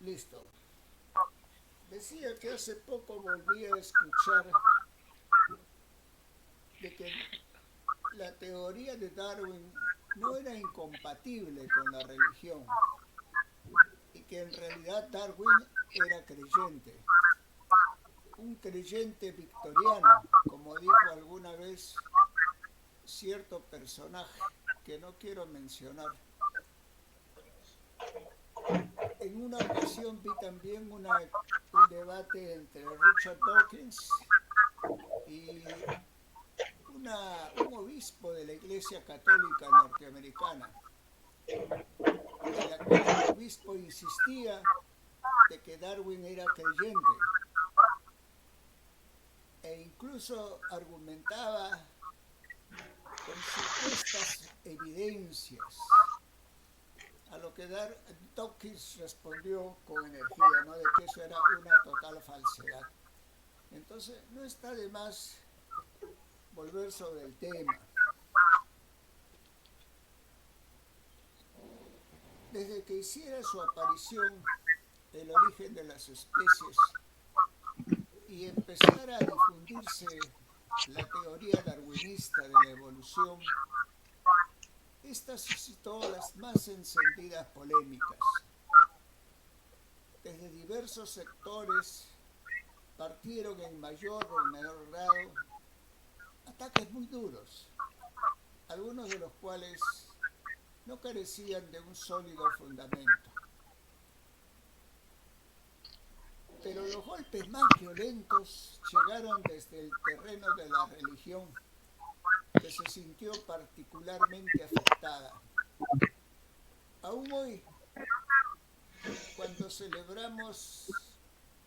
Listo. Decía que hace poco volví a escuchar de que la teoría de Darwin no era incompatible con la religión y que en realidad Darwin era creyente, un creyente victoriano, como dijo alguna vez cierto personaje que no quiero mencionar. En una ocasión vi también un debate entre Richard Dawkins y un obispo de la Iglesia Católica Norteamericana, en la cual el obispo insistía de que Darwin era creyente e incluso argumentaba con supuestas evidencias, a lo que Dawkins respondió con energía, ¿no?, de que eso era una total falsedad. Entonces, no está de más volver sobre el tema. Desde que hiciera su aparición El origen de las especies y empezara a difundirse la teoría darwinista de la evolución, esta suscitó las más encendidas polémicas. Desde diversos sectores partieron en mayor o en menor grado ataques muy duros, algunos de los cuales no carecían de un sólido fundamento. Pero los golpes más violentos llegaron desde el terreno de la religión, que se sintió particularmente afectada. Aún hoy, cuando celebramos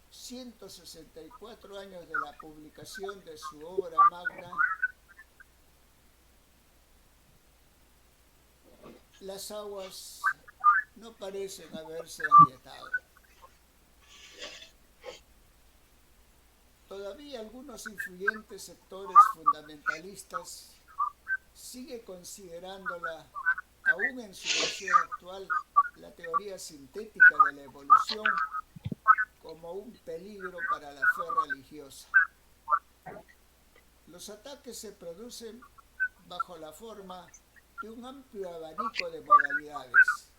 164 años de la publicación de su obra magna, las aguas no parecen haberse aquietado. Todavía algunos influyentes sectores fundamentalistas siguen considerándola, aún en su versión actual, la teoría sintética de la evolución, como un peligro para la fe religiosa. Los ataques se producen bajo la forma de un amplio abanico de modalidades,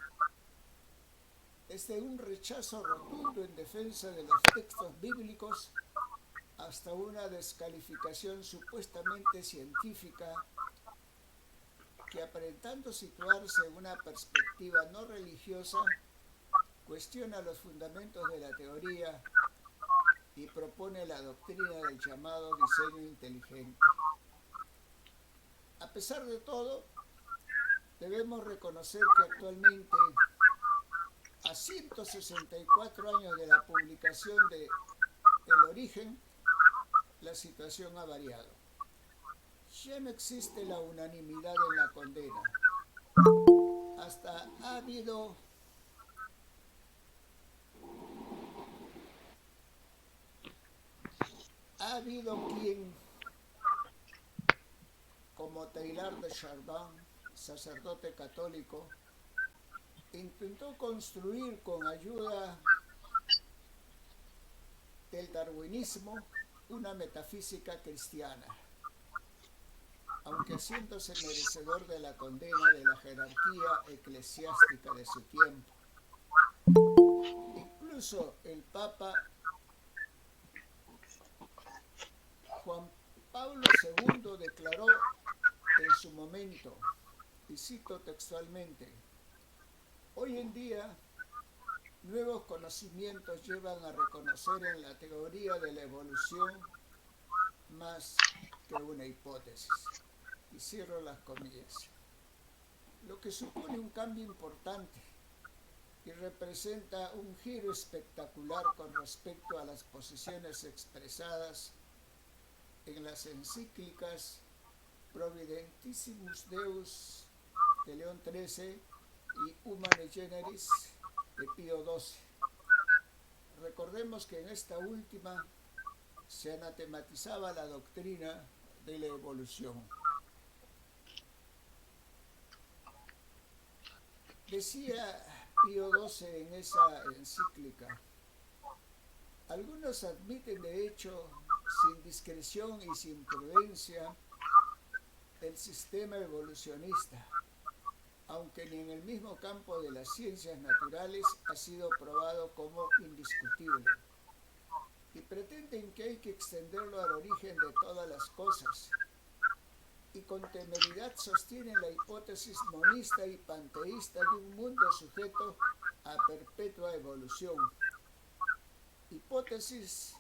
desde un rechazo rotundo en defensa de los textos bíblicos hasta una descalificación supuestamente científica que, aparentando situarse en una perspectiva no religiosa, cuestiona los fundamentos de la teoría y propone la doctrina del llamado diseño inteligente. A pesar de todo, debemos reconocer que actualmente, a 164 años de la publicación de El origen, la situación ha variado. Ya no existe la unanimidad en la condena. Hasta ha habido quien, como Teilhard de Chardin, sacerdote católico, intentó construir con ayuda del darwinismo una metafísica cristiana, aunque haciéndose merecedor de la condena de la jerarquía eclesiástica de su tiempo. Incluso el Papa Juan Pablo II declaró en su momento, y cito textualmente: hoy en día, nuevos conocimientos llevan a reconocer en la teoría de la evolución más que una hipótesis. Y cierro las comillas. Lo que supone un cambio importante y representa un giro espectacular con respecto a las posiciones expresadas en las encíclicas Providentissimus Deus de León XIII y Humane Generis de Pío XII. Recordemos que en esta última se anatematizaba la doctrina de la evolución. Decía Pío XII en esa encíclica. Algunos admiten de hecho, sin discreción y sin prudencia, el sistema evolucionista, aunque ni en el mismo campo de las ciencias naturales ha sido probado como indiscutible, y pretenden que hay que extenderlo al origen de todas las cosas, y con temeridad sostienen la hipótesis monista y panteísta de un mundo sujeto a perpetua evolución, hipótesis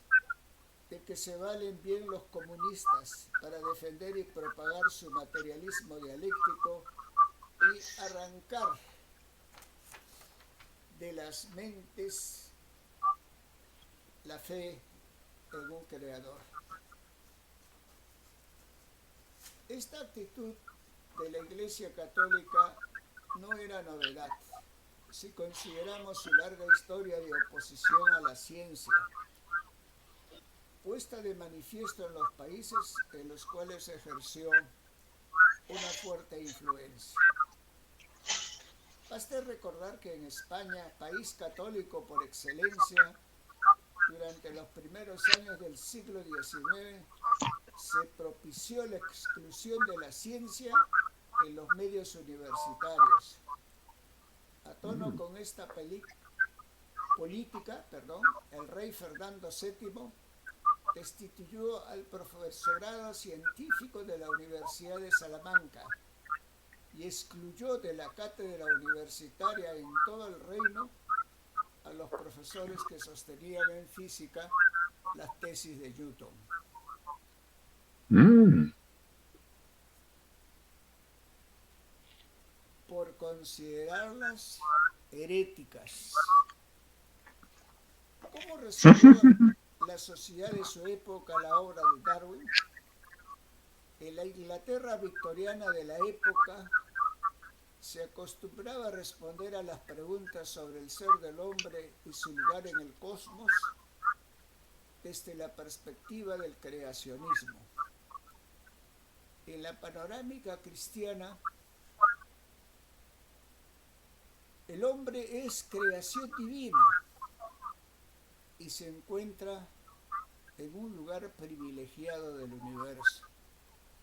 de que se valen bien los comunistas para defender y propagar su materialismo dialéctico y arrancar de las mentes la fe en un creador. Esta actitud de la Iglesia Católica no era novedad si consideramos su larga historia de oposición a la ciencia, puesta de manifiesto en los países en los cuales ejerció una fuerte influencia. Basta recordar que en España, país católico por excelencia, durante los primeros años del siglo XIX se propició la exclusión de la ciencia en los medios universitarios. A tono con esta política, el rey Fernando VII destituyó al profesorado científico de la Universidad de Salamanca y excluyó de la cátedra universitaria en todo el reino a los profesores que sostenían en física las tesis de Newton. Por considerarlas heréticas. ¿Cómo recibió la sociedad de su época la obra de Darwin? En la Inglaterra victoriana de la época se acostumbraba a responder a las preguntas sobre el ser del hombre y su lugar en el cosmos desde la perspectiva del creacionismo. En la panorámica cristiana, el hombre es creación divina y se encuentra en un lugar privilegiado del universo,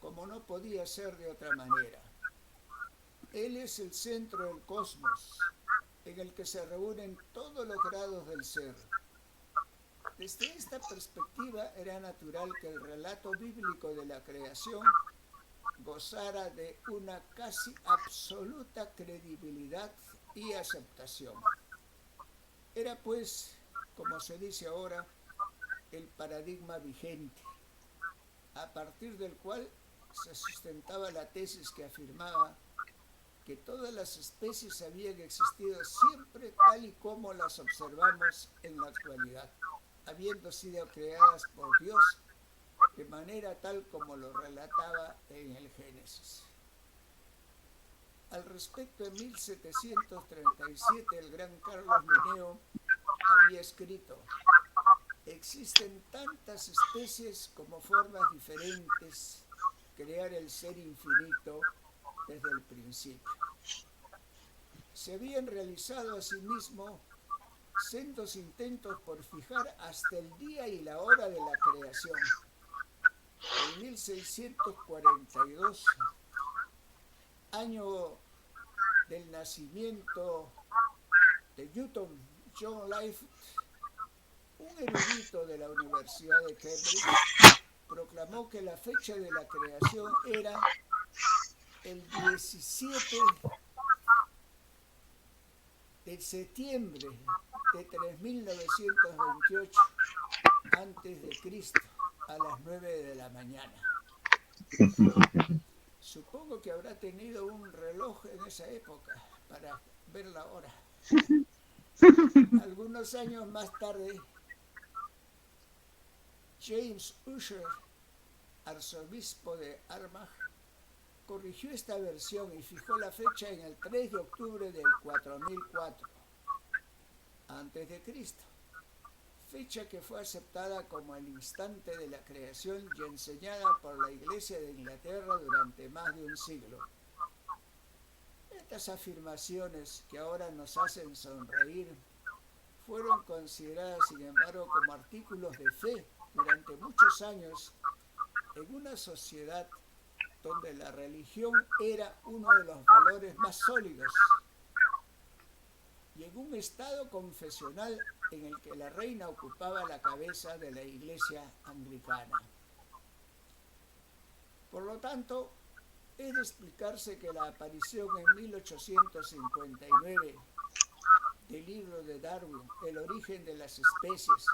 como no podía ser de otra manera. Él es el centro del cosmos, en el que se reúnen todos los grados del ser. Desde esta perspectiva era natural que el relato bíblico de la creación gozara de una casi absoluta credibilidad y aceptación. Era pues, como se dice ahora, el paradigma vigente, a partir del cual se sustentaba la tesis que afirmaba que todas las especies habían existido siempre tal y como las observamos en la actualidad, habiendo sido creadas por Dios de manera tal como lo relataba en el Génesis. Al respecto, en 1737 el gran Carlos Linneo había escrito: existen tantas especies como formas diferentes crear el ser infinito desde el principio. Se habían realizado asimismo sendos intentos por fijar hasta el día y la hora de la creación. En 1642, año del nacimiento de Newton John Lightfoot, un erudito de la Universidad de Cambridge, proclamó que la fecha de la creación era el 17 de septiembre de 3928 antes de Cristo, a las 9 de la mañana. Supongo que habrá tenido un reloj en esa época para ver la hora. Algunos años más tarde, James Ussher, arzobispo de Armagh, corrigió esta versión y fijó la fecha en el 3 de octubre del 4004 antes de Cristo, fecha que fue aceptada como el instante de la creación y enseñada por la Iglesia de Inglaterra durante más de un siglo. Estas afirmaciones que ahora nos hacen sonreír fueron consideradas, sin embargo, como artículos de fe durante muchos años en una sociedad donde la religión era uno de los valores más sólidos y en un estado confesional en el que la reina ocupaba la cabeza de la iglesia anglicana. Por lo tanto, es de explicarse que la aparición en 1859 del libro de Darwin, El origen de las especies,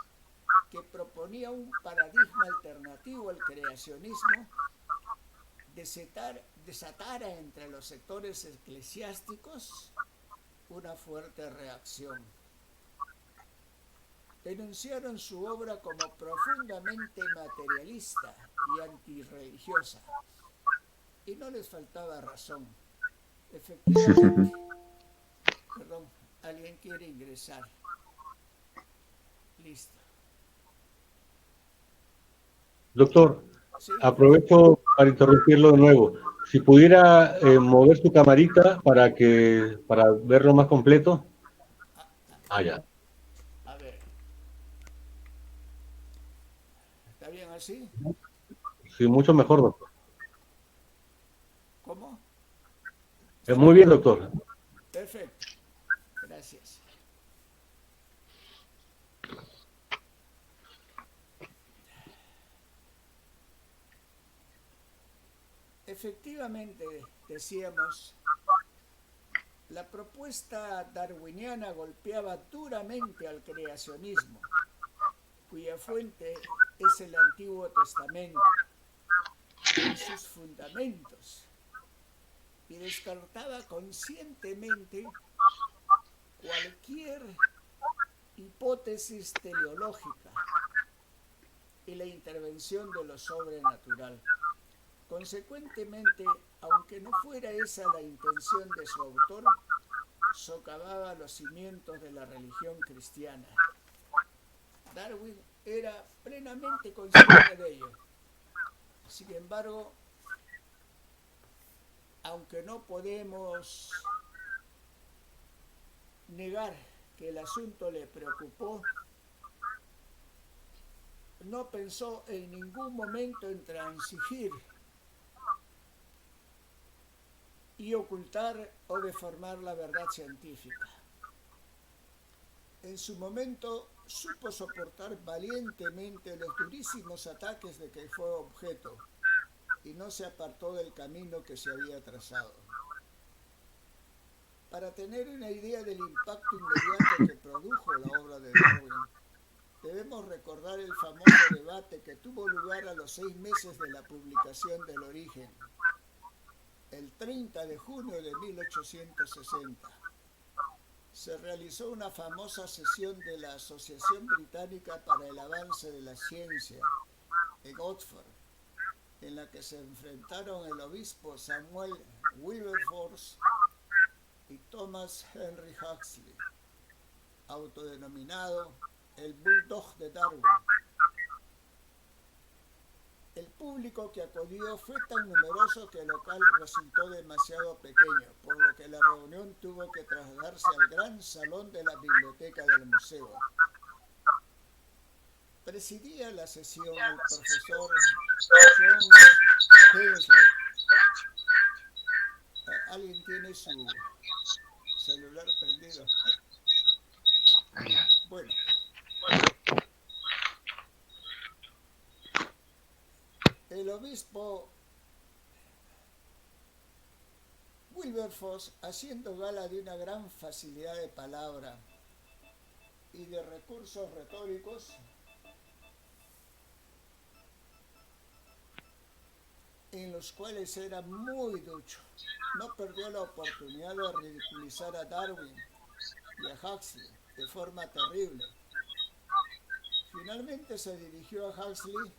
que proponía un paradigma alternativo al creacionismo, desatara entre los sectores eclesiásticos una fuerte reacción. Denunciaron su obra como profundamente materialista y antirreligiosa, y no les faltaba razón. Efectivamente, perdón, alguien quiere ingresar. Listo. Doctor, ¿Sí? aprovecho para interrumpirlo de nuevo. Si pudiera mover su camarita para verlo más completo. Ya. A ver, ¿está bien así? Sí, mucho mejor, doctor. ¿Cómo? ¿Está Muy bien, mejor? doctor. Perfecto. Gracias. Efectivamente, decíamos, la propuesta darwiniana golpeaba duramente al creacionismo, cuya fuente es el Antiguo Testamento, en sus fundamentos, y descartaba conscientemente cualquier hipótesis teleológica y la intervención de lo sobrenatural. Consecuentemente, aunque no fuera esa la intención de su autor, socavaba los cimientos de la religión cristiana. Darwin era plenamente consciente de ello. Sin embargo, aunque no podemos negar que el asunto le preocupó, no pensó en ningún momento en transigir y ocultar o deformar la verdad científica. En su momento supo soportar valientemente los durísimos ataques de que fue objeto y no se apartó del camino que se había trazado. Para tener una idea del impacto inmediato que produjo la obra de Darwin, debemos recordar el famoso debate que tuvo lugar a los 6 meses de la publicación del Origen, el 30 de junio de 1860. Se realizó una famosa sesión de la Asociación Británica para el Avance de la Ciencia en Oxford, en la que se enfrentaron el obispo Samuel Wilberforce y Thomas Henry Huxley, autodenominado el Bulldog de Darwin. El público que acudió fue tan numeroso que el local resultó demasiado pequeño, por lo que la reunión tuvo que trasladarse al gran salón de la biblioteca del museo. Presidía la sesión el profesor John Henslow. ¿Alguien tiene su celular prendido? Bueno, el obispo Wilberforce, haciendo gala de una gran facilidad de palabra y de recursos retóricos, en los cuales era muy ducho, no perdió la oportunidad de ridiculizar a Darwin y a Huxley de forma terrible. Finalmente se dirigió a Huxley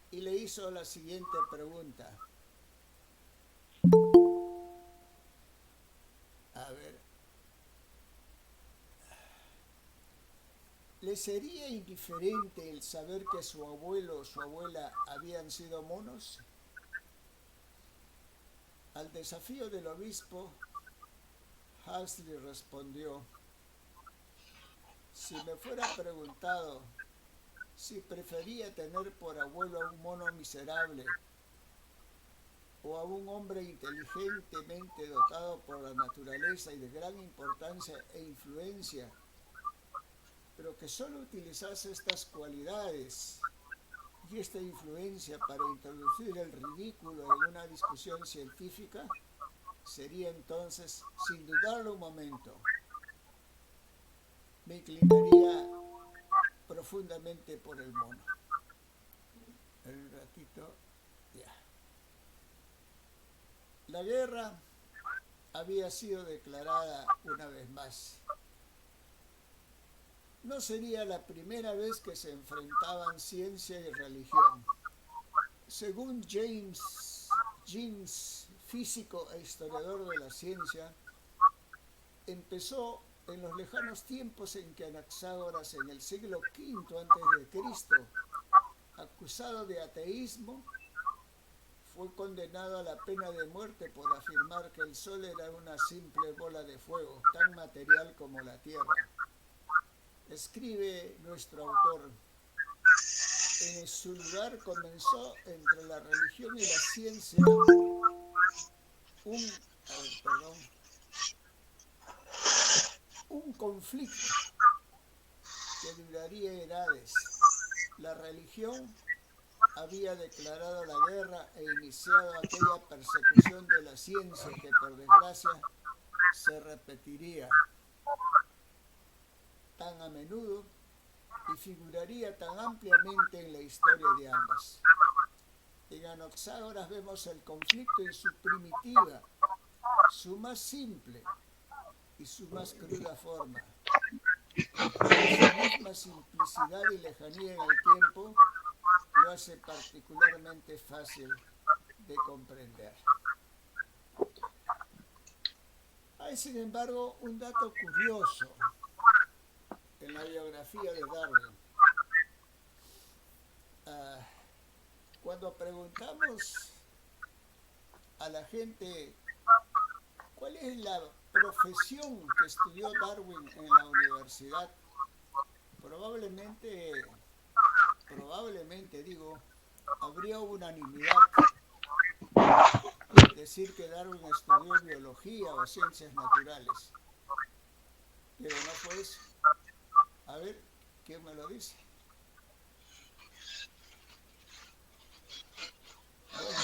y le hizo la siguiente pregunta. A ver, ¿le sería indiferente el saber que su abuelo o su abuela habían sido monos? Al desafío del obispo, Huxley respondió: si me fuera preguntado si prefería tener por abuelo a un mono miserable o a un hombre inteligentemente dotado por la naturaleza y de gran importancia e influencia, pero que solo utilizase estas cualidades y esta influencia para introducir el ridículo en una discusión científica, sería entonces, sin dudarlo un momento, me inclinaría profundamente por el mono. Un ratito, ya. La guerra había sido declarada una vez más. No sería la primera vez que se enfrentaban ciencia y religión. Según James Jeans, físico e historiador de la ciencia, empezó en los lejanos tiempos en que Anaxágoras, en el siglo V a.C., acusado de ateísmo, fue condenado a la pena de muerte por afirmar que el Sol era una simple bola de fuego, tan material como la Tierra. Escribe nuestro autor: en su lugar comenzó entre la religión y la ciencia un conflicto que duraría edades. La religión había declarado la guerra e iniciado aquella persecución de la ciencia que, por desgracia, se repetiría tan a menudo y figuraría tan ampliamente en la historia de ambas. En Anaxágoras vemos el conflicto en su primitiva, su más simple y su más cruda forma. Su misma simplicidad y lejanía en el tiempo lo hace particularmente fácil de comprender. Hay, sin embargo, un dato curioso en la biografía de Darwin. Cuando preguntamos a la gente cuál es la profesión que estudió Darwin en la universidad, probablemente digo, habría unanimidad en decir que Darwin estudió biología o ciencias naturales. Pero no fue eso. A ver, ¿quién me lo dice? Bueno,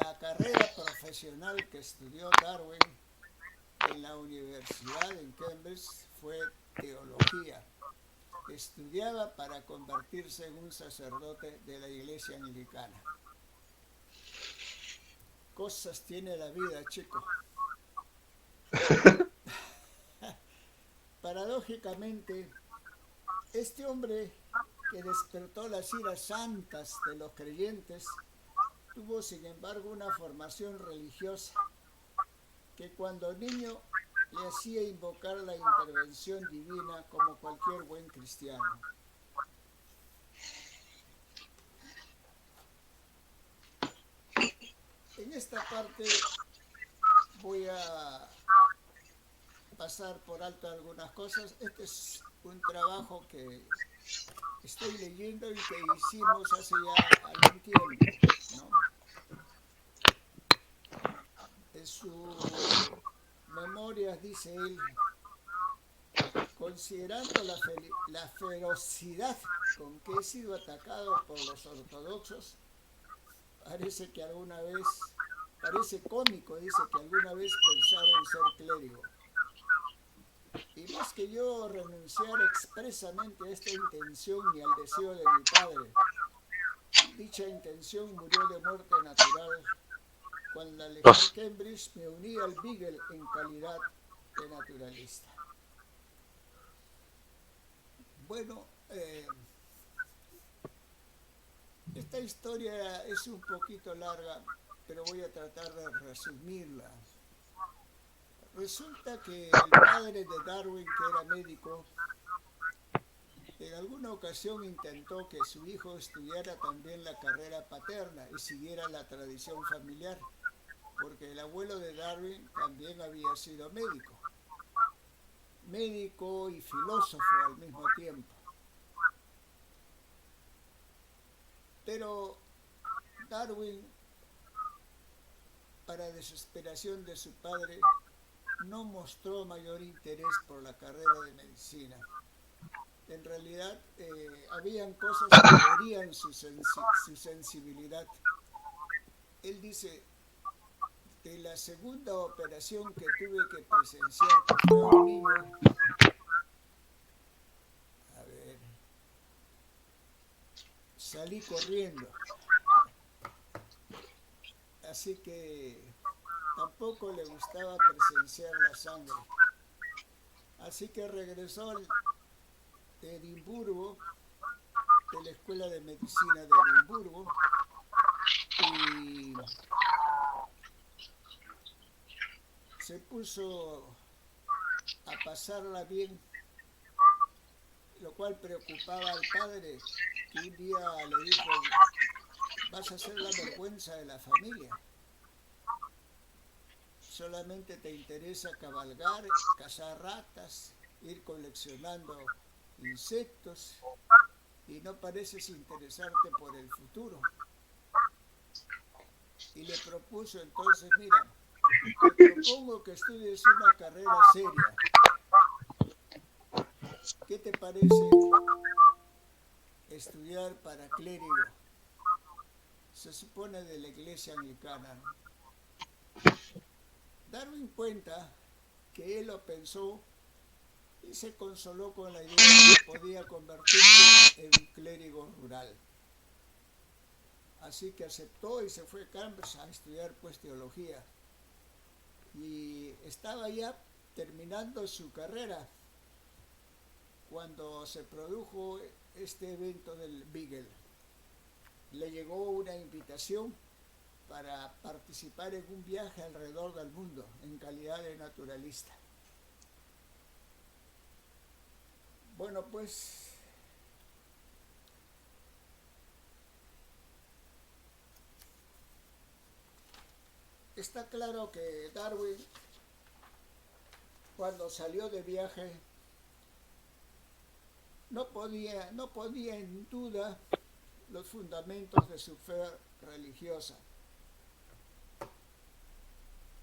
la carrera profesional que estudió Darwin en la universidad en Cambridge fue teología. Estudiaba para convertirse en un sacerdote de la iglesia anglicana. Cosas tiene la vida, chico. Paradójicamente, este hombre que despertó las iras santas de los creyentes tuvo, sin embargo, una formación religiosa que cuando niño le hacía invocar la intervención divina como cualquier buen cristiano. En esta parte voy a pasar por alto algunas cosas. Este es un trabajo que estoy leyendo y que hicimos hace ya algún tiempo, ¿no? En sus memorias dice él: considerando la ferocidad con que he sido atacado por los ortodoxos, parece cómico, dice, que alguna vez pensara en ser clérigo. Y más que yo renunciar expresamente a esta intención ni al deseo de mi padre, dicha intención murió de muerte natural cuando al dejar Cambridge me uní al Beagle en calidad de naturalista. Bueno, esta historia es un poquito larga, pero voy a tratar de resumirla. Resulta que el padre de Darwin, que era médico, en alguna ocasión intentó que su hijo estudiara también la carrera paterna y siguiera la tradición familiar. porque el abuelo de Darwin también había sido médico y filósofo al mismo tiempo. Pero Darwin, para desesperación de su padre, no mostró mayor interés por la carrera de medicina. En realidad, habían cosas que herían su sensibilidad. Él dice, de la segunda operación que tuve que presenciar, que fue a un niño, a ver, salí corriendo. Así que tampoco le gustaba presenciar la sangre. Así que regresó de Edimburgo, de la Escuela de Medicina de Edimburgo, y se puso a pasarla bien, lo cual preocupaba al padre, que un día le dijo, vas a ser la vergüenza de la familia. Solamente te interesa cabalgar, cazar ratas, ir coleccionando insectos y no pareces interesarte por el futuro. Y le propuso entonces, mira, te propongo que estudies una carrera seria. ¿Qué te parece estudiar para clérigo? Se supone de la iglesia anglicana. Darwin cuenta que él lo pensó y se consoló con la idea de que podía convertirse en un clérigo rural. Así que aceptó y se fue a Cambridge a estudiar pues teología. Y estaba ya terminando su carrera cuando se produjo este evento del Beagle. Le llegó una invitación para participar en un viaje alrededor del mundo en calidad de naturalista. Bueno, pues está claro que Darwin, cuando salió de viaje, no ponía en duda los fundamentos de su fe religiosa,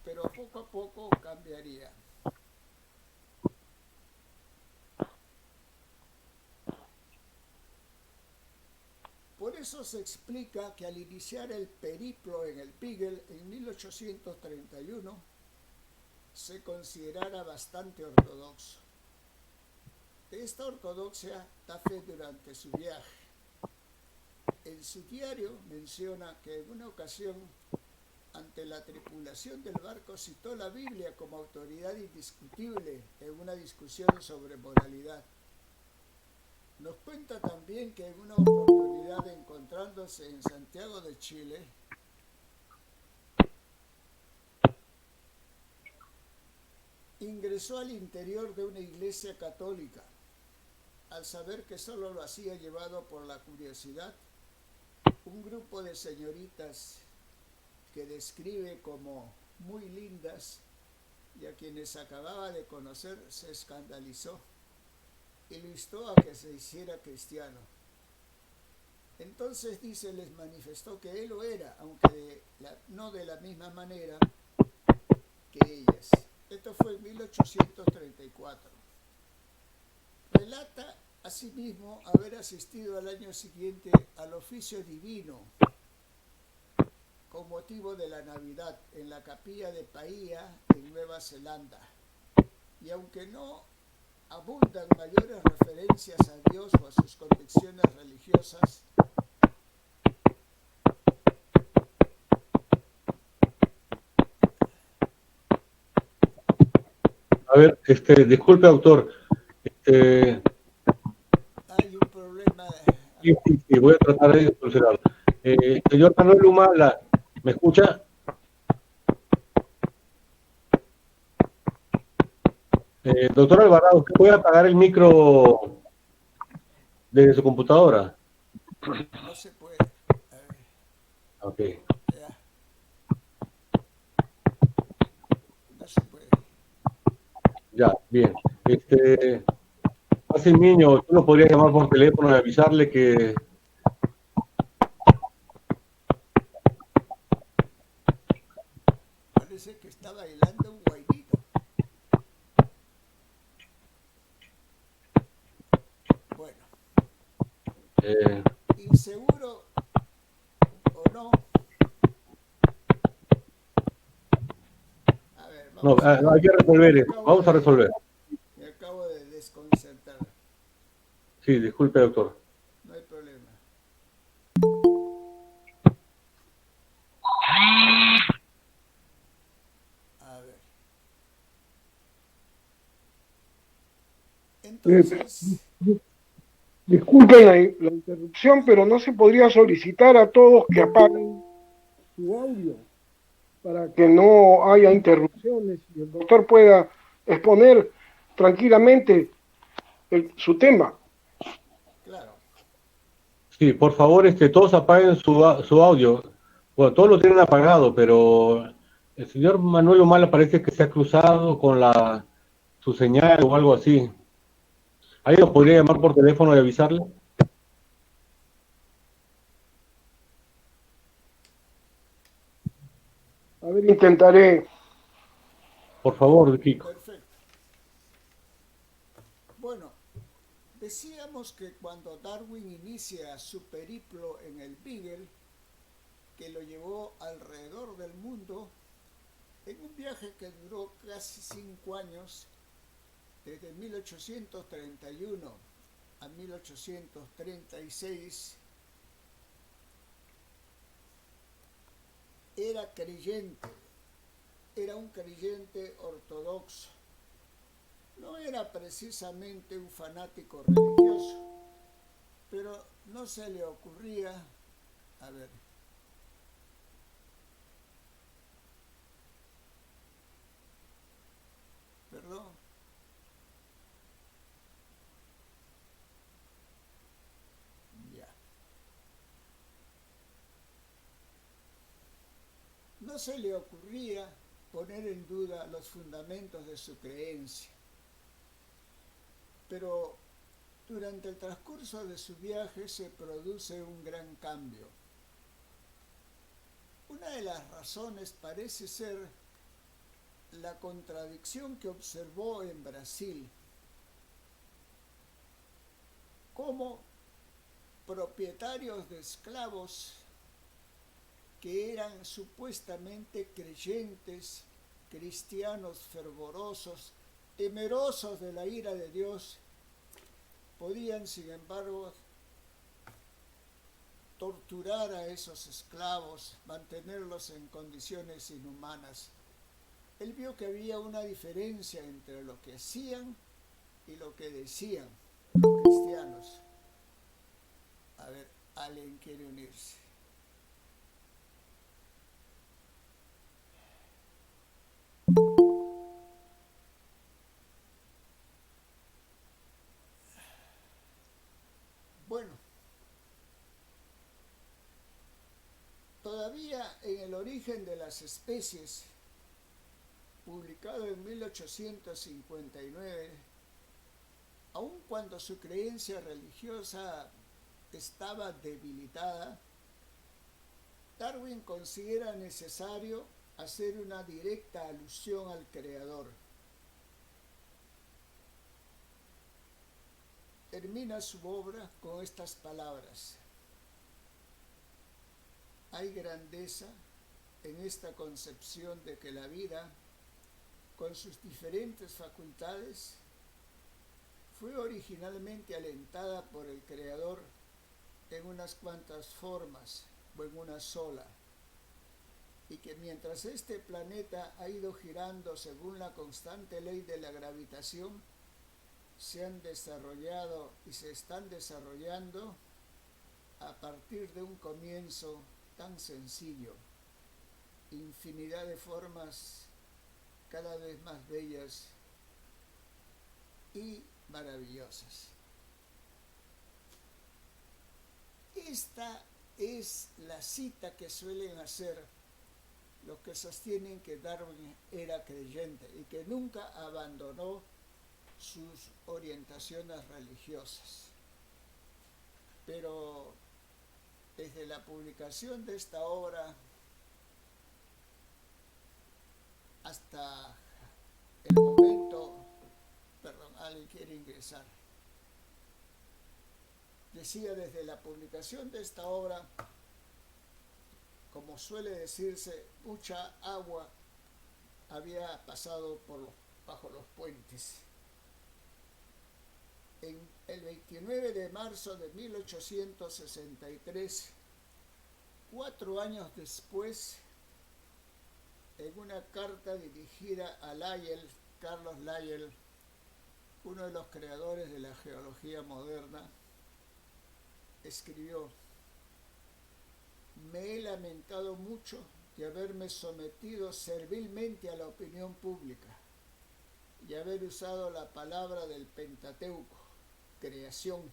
pero poco a poco cambiaría. Por eso se explica que al iniciar el periplo en el Beagle en 1831, se considerara bastante ortodoxo. De esta ortodoxia da fe durante su viaje. En su diario menciona que en una ocasión, ante la tripulación del barco, citó la Biblia como autoridad indiscutible en una discusión sobre moralidad. Nos cuenta también que en una oportunidad, encontrándose en Santiago de Chile, ingresó al interior de una iglesia católica. Al saber que solo lo hacía llevado por la curiosidad, un grupo de señoritas que describe como muy lindas y a quienes acababa de conocer, se escandalizó y lo instó a que se hiciera cristiano. Entonces dice, les manifestó que él lo era, aunque no de la misma manera que ellas. Esto fue en 1834. Relata asimismo haber asistido al año siguiente al oficio divino con motivo de la Navidad en la capilla de Paia en Nueva Zelanda. Y aunque no abundan mayores referencias a Dios o a sus convicciones religiosas, A ver, disculpe, autor. hay un problema. Sí, voy a tratar de solucionarlo. Señor Manuel Humala, ¿me escucha? Doctor Alvarado, ¿usted puede apagar el micro desde su computadora? No se puede. A ver, Ok. ya. Ya, bien. Hace un niño, tú lo podrías llamar por teléfono y avisarle que... Parece que está bailando un guainito. Bueno, eh, inseguro o no. A ver, no, vamos a ver. hay que resolver eso. Vamos a resolver. Me acabo de desconcertar. Sí, disculpe, doctor. No hay problema. A ver. Eh, Entonces, Disculpen la interrupción, pero no se podría solicitar a todos que apaguen su audio para que no haya interrupciones y el doctor pueda exponer tranquilamente su tema. claro. Sí, por favor, todos apaguen su audio. Bueno, todos lo tienen apagado, pero el señor Manuel Humala parece que se ha cruzado con su señal o algo así. ¿Ahí lo podría llamar por teléfono y avisarle? A ver, intentaré. Por favor, Kiko. Perfecto. Bueno, decíamos que cuando Darwin inicia su periplo en el Beagle, que lo llevó alrededor del mundo, en un viaje que duró casi 5 años, desde 1831 a 1836, era creyente, era un creyente ortodoxo. No era precisamente un fanático religioso, pero no se le ocurría, a ver, perdón, ya, no se le ocurría poner en duda los fundamentos de su creencia, pero durante el transcurso de su viaje se produce un gran cambio. Una de las razones parece ser la contradicción que observó en Brasil, cómo propietarios de esclavos que eran supuestamente creyentes, cristianos fervorosos, temerosos de la ira de Dios, podían, sin embargo, torturar a esos esclavos, mantenerlos en condiciones inhumanas. Él vio que había una diferencia entre lo que hacían y lo que decían los cristianos. A ver, alguien quiere unirse. Bueno, todavía en El origen de las especies, publicado en 1859, aun cuando su creencia religiosa estaba debilitada, Darwin considera necesario hacer una directa alusión al Creador. Termina su obra con estas palabras: hay grandeza en esta concepción de que la vida, con sus diferentes facultades, fue originalmente alentada por el Creador en unas cuantas formas o en una sola, y que mientras este planeta ha ido girando según la constante ley de la gravitación, se han desarrollado y se están desarrollando a partir de un comienzo tan sencillo, infinidad de formas cada vez más bellas y maravillosas. Esta es la cita que suelen hacer los que sostienen que Darwin era creyente y que nunca abandonó sus orientaciones religiosas. Pero desde la publicación de esta obra hasta el momento, perdón, alguien quiere ingresar. Decía, desde la publicación de esta obra, como suele decirse, mucha agua había pasado bajo los puentes. En el 29 de marzo de 1863, 4 años después, en una carta dirigida a Lyell, Carlos Lyell, uno de los creadores de la geología moderna, escribió: me he lamentado mucho de haberme sometido servilmente a la opinión pública y haber usado la palabra del Pentateuco, creación,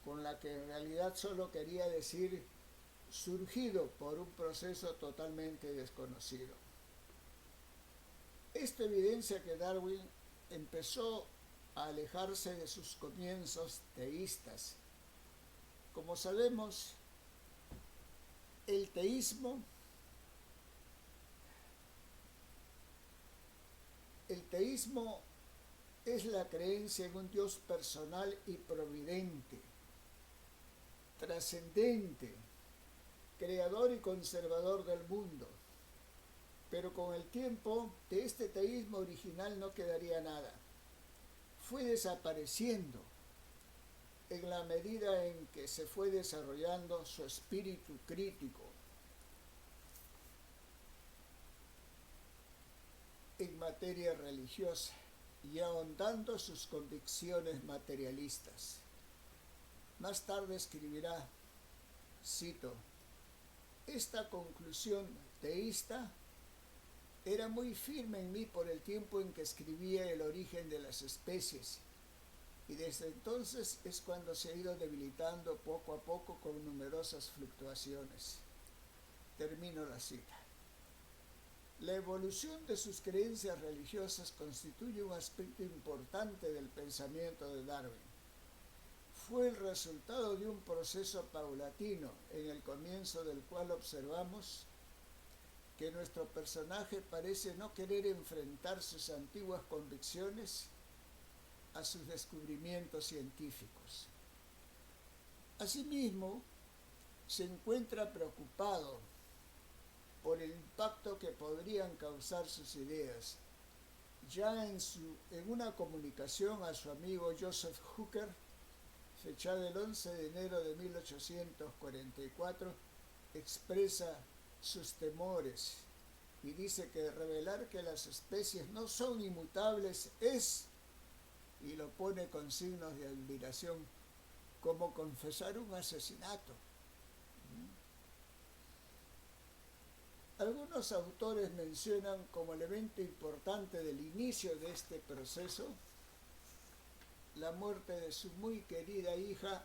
con la que en realidad solo quería decir surgido por un proceso totalmente desconocido. Esto evidencia que Darwin empezó a alejarse de sus comienzos teístas. Como sabemos, el teísmo es la creencia en un Dios personal y providente, trascendente, creador y conservador del mundo. Pero con el tiempo, de este teísmo original no quedaría nada. Fue desapareciendo en la medida en que se fue desarrollando su espíritu crítico en materia religiosa y ahondando sus convicciones materialistas. Más tarde escribirá, cito: esta conclusión teísta era muy firme en mí por el tiempo en que escribía El origen de las especies, y desde entonces es cuando se ha ido debilitando poco a poco con numerosas fluctuaciones. Termino la cita. La evolución de sus creencias religiosas constituye un aspecto importante del pensamiento de Darwin. Fue el resultado de un proceso paulatino, en el comienzo del cual observamos que nuestro personaje parece no querer enfrentar sus antiguas convicciones a sus descubrimientos científicos. Asimismo, se encuentra preocupado por el impacto que podrían causar sus ideas. Ya en una comunicación a su amigo Joseph Hooker, fechada el 11 de enero de 1844, expresa sus temores y dice que revelar que las especies no son inmutables es, y lo pone con signos de admiración, como confesar un asesinato. Algunos autores mencionan como elemento importante del inicio de este proceso la muerte de su muy querida hija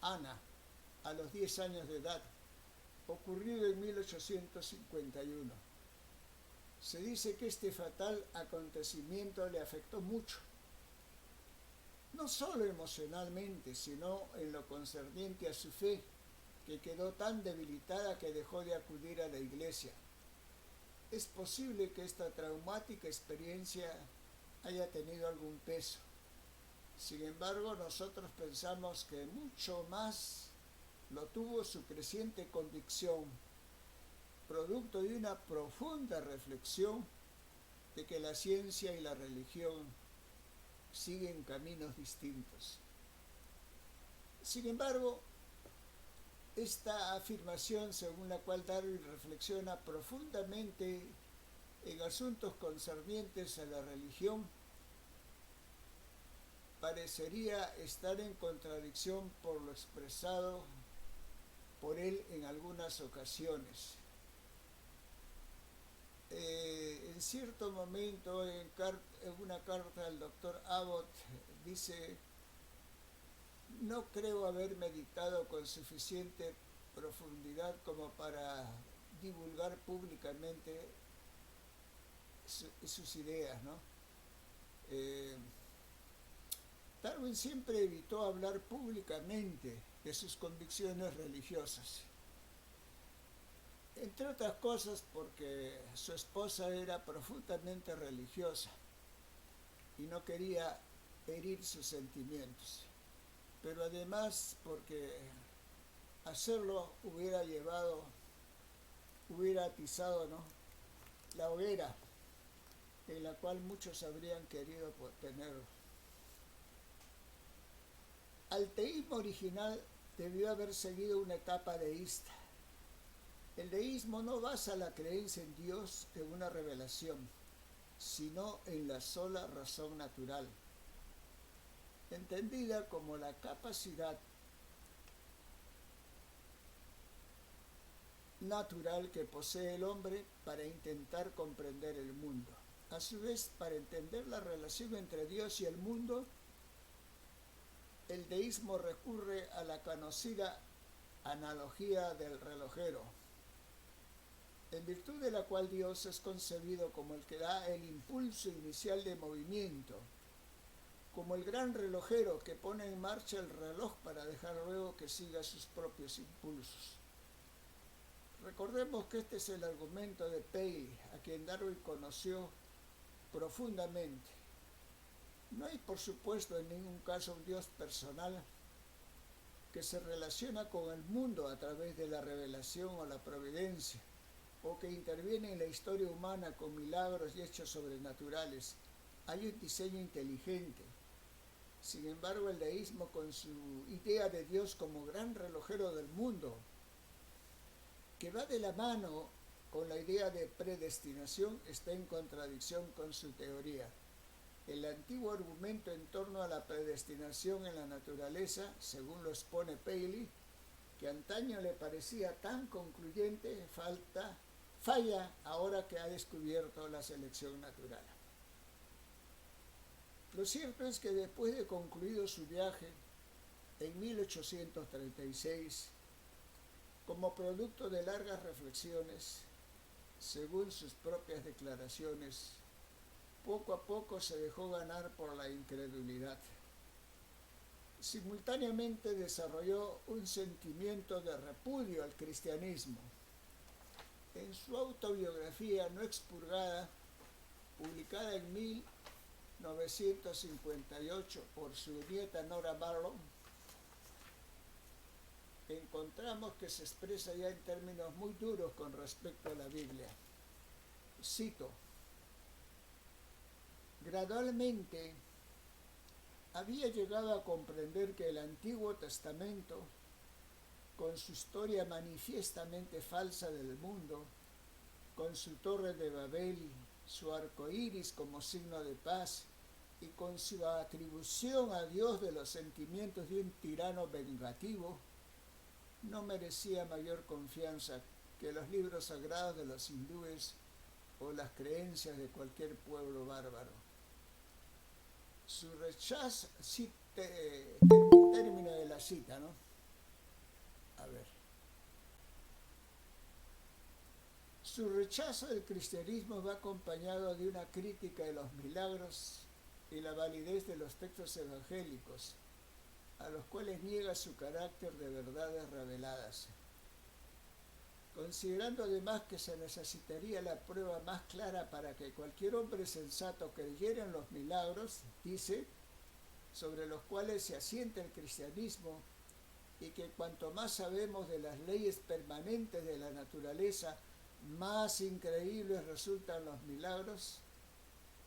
Ana, a los 10 años de edad, ocurrido en 1851. Se dice que este fatal acontecimiento le afectó mucho, no solo emocionalmente, sino en lo concerniente a su fe, que quedó tan debilitada que dejó de acudir a la iglesia. Es posible que esta traumática experiencia haya tenido algún peso. Sin embargo, nosotros pensamos que mucho más lo tuvo su creciente convicción, producto de una profunda reflexión de que la ciencia y la religión siguen caminos distintos. Sin embargo, esta afirmación según la cual Darwin reflexiona profundamente en asuntos concernientes a la religión parecería estar en contradicción por lo expresado por él en algunas ocasiones. En cierto momento, en una carta al doctor Abbott, dice: no creo haber meditado con suficiente profundidad como para divulgar públicamente sus ideas, ¿no? Darwin siempre evitó hablar públicamente de sus convicciones religiosas, entre otras cosas porque su esposa era profundamente religiosa y no quería herir sus sentimientos, pero además porque hacerlo hubiera atizado, ¿no?, la hoguera en la cual muchos habrían querido tener. Al teísmo original debió haber seguido una etapa deísta. El deísmo no basa la creencia en Dios en una revelación, sino en la sola razón natural, entendida como la capacidad natural que posee el hombre para intentar comprender el mundo. A su vez, para entender la relación entre Dios y el mundo, el deísmo recurre a la conocida analogía del relojero, en virtud de la cual Dios es concebido como el que da el impulso inicial de movimiento, como el gran relojero que pone en marcha el reloj para dejar luego que siga sus propios impulsos. Recordemos que este es el argumento de Paley, a quien Darwin conoció profundamente. No hay, por supuesto, en ningún caso un Dios personal que se relaciona con el mundo a través de la revelación o la providencia, o que interviene en la historia humana con milagros y hechos sobrenaturales. Hay un diseño inteligente. Sin embargo, el deísmo, con su idea de Dios como gran relojero del mundo, que va de la mano con la idea de predestinación, está en contradicción con su teoría. El antiguo argumento en torno a la predestinación en la naturaleza, según lo expone Paley, que antaño le parecía tan concluyente, falla ahora que ha descubierto la selección natural. Lo cierto es que después de concluido su viaje, en 1836, como producto de largas reflexiones, según sus propias declaraciones, poco a poco se dejó ganar por la incredulidad. Simultáneamente desarrolló un sentimiento de repudio al cristianismo. En su autobiografía no expurgada, publicada en 1958 por su nieta Nora Barlow, encontramos que se expresa ya en términos muy duros con respecto a la Biblia. Cito: gradualmente había llegado a comprender que el Antiguo Testamento, con su historia manifiestamente falsa del mundo, con su torre de Babel, su arco iris como signo de paz y con su atribución a Dios de los sentimientos de un tirano vengativo, no merecía mayor confianza que los libros sagrados de los hindúes o las creencias de cualquier pueblo bárbaro. Su rechazo, término de la cita, ¿no? A ver. Su rechazo del cristianismo va acompañado de una crítica de los milagros y la validez de los textos evangélicos, a los cuales niega su carácter de verdades reveladas. Considerando además que se necesitaría la prueba más clara para que cualquier hombre sensato creyera en los milagros, dice, sobre los cuales se asienta el cristianismo, y que cuanto más sabemos de las leyes permanentes de la naturaleza, más increíbles resultan los milagros,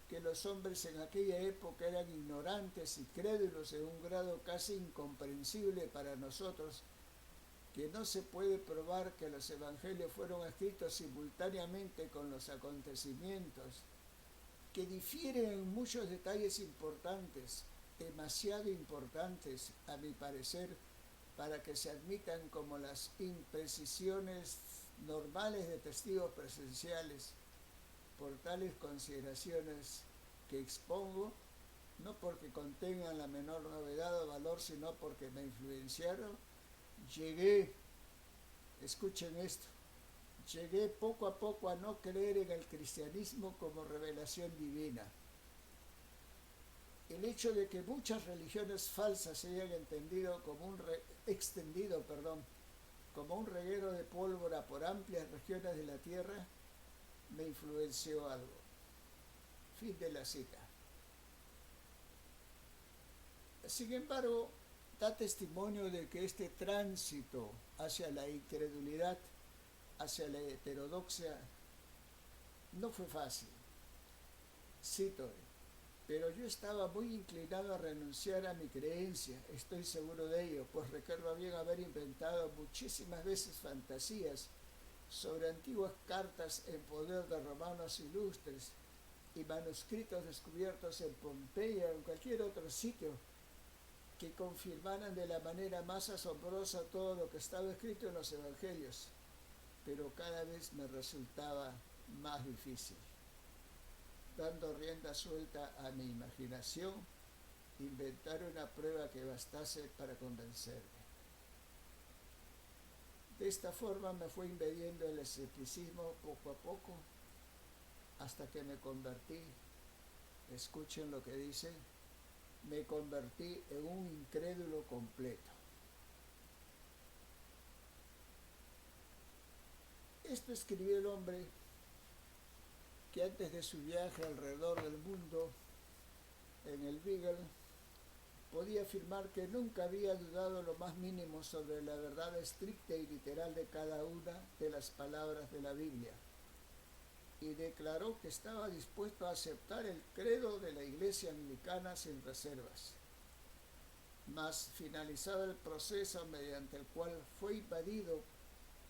que los hombres en aquella época eran ignorantes y crédulos en un grado casi incomprensible para nosotros, que no se puede probar que los evangelios fueron escritos simultáneamente con los acontecimientos, que difieren en muchos detalles importantes, demasiado importantes, a mi parecer, para que se admitan como las imprecisiones normales de testigos presenciales. Por tales consideraciones que expongo, no porque contengan la menor novedad o valor, sino porque me influenciaron, escuchen esto, llegué poco a poco a no creer en el cristianismo como revelación divina. El hecho de que muchas religiones falsas se hayan extendido como un reguero de pólvora por amplias regiones de la tierra me influenció algo. Fin de la cita. Sin embargo, da testimonio de que este tránsito hacia la incredulidad, hacia la heterodoxia, no fue fácil. Cito, pero yo estaba muy inclinado a renunciar a mi creencia, estoy seguro de ello, pues recuerdo bien haber inventado muchísimas veces fantasías sobre antiguas cartas en poder de romanos ilustres y manuscritos descubiertos en Pompeya o en cualquier otro sitio que confirmaran de la manera más asombrosa todo lo que estaba escrito en los evangelios, pero cada vez me resultaba más difícil. Dando rienda suelta a mi imaginación, inventar una prueba que bastase para convencerme. De esta forma me fue invadiendo el escepticismo poco a poco, hasta que me convertí, escuchen lo que dice, me convertí en un incrédulo completo. Esto escribió el hombre que antes de su viaje alrededor del mundo en el Beagle podía afirmar que nunca había dudado lo más mínimo sobre la verdad estricta y literal de cada una de las palabras de la Biblia, y declaró que estaba dispuesto a aceptar el credo de la Iglesia Anglicana sin reservas. Mas finalizado el proceso mediante el cual fue invadido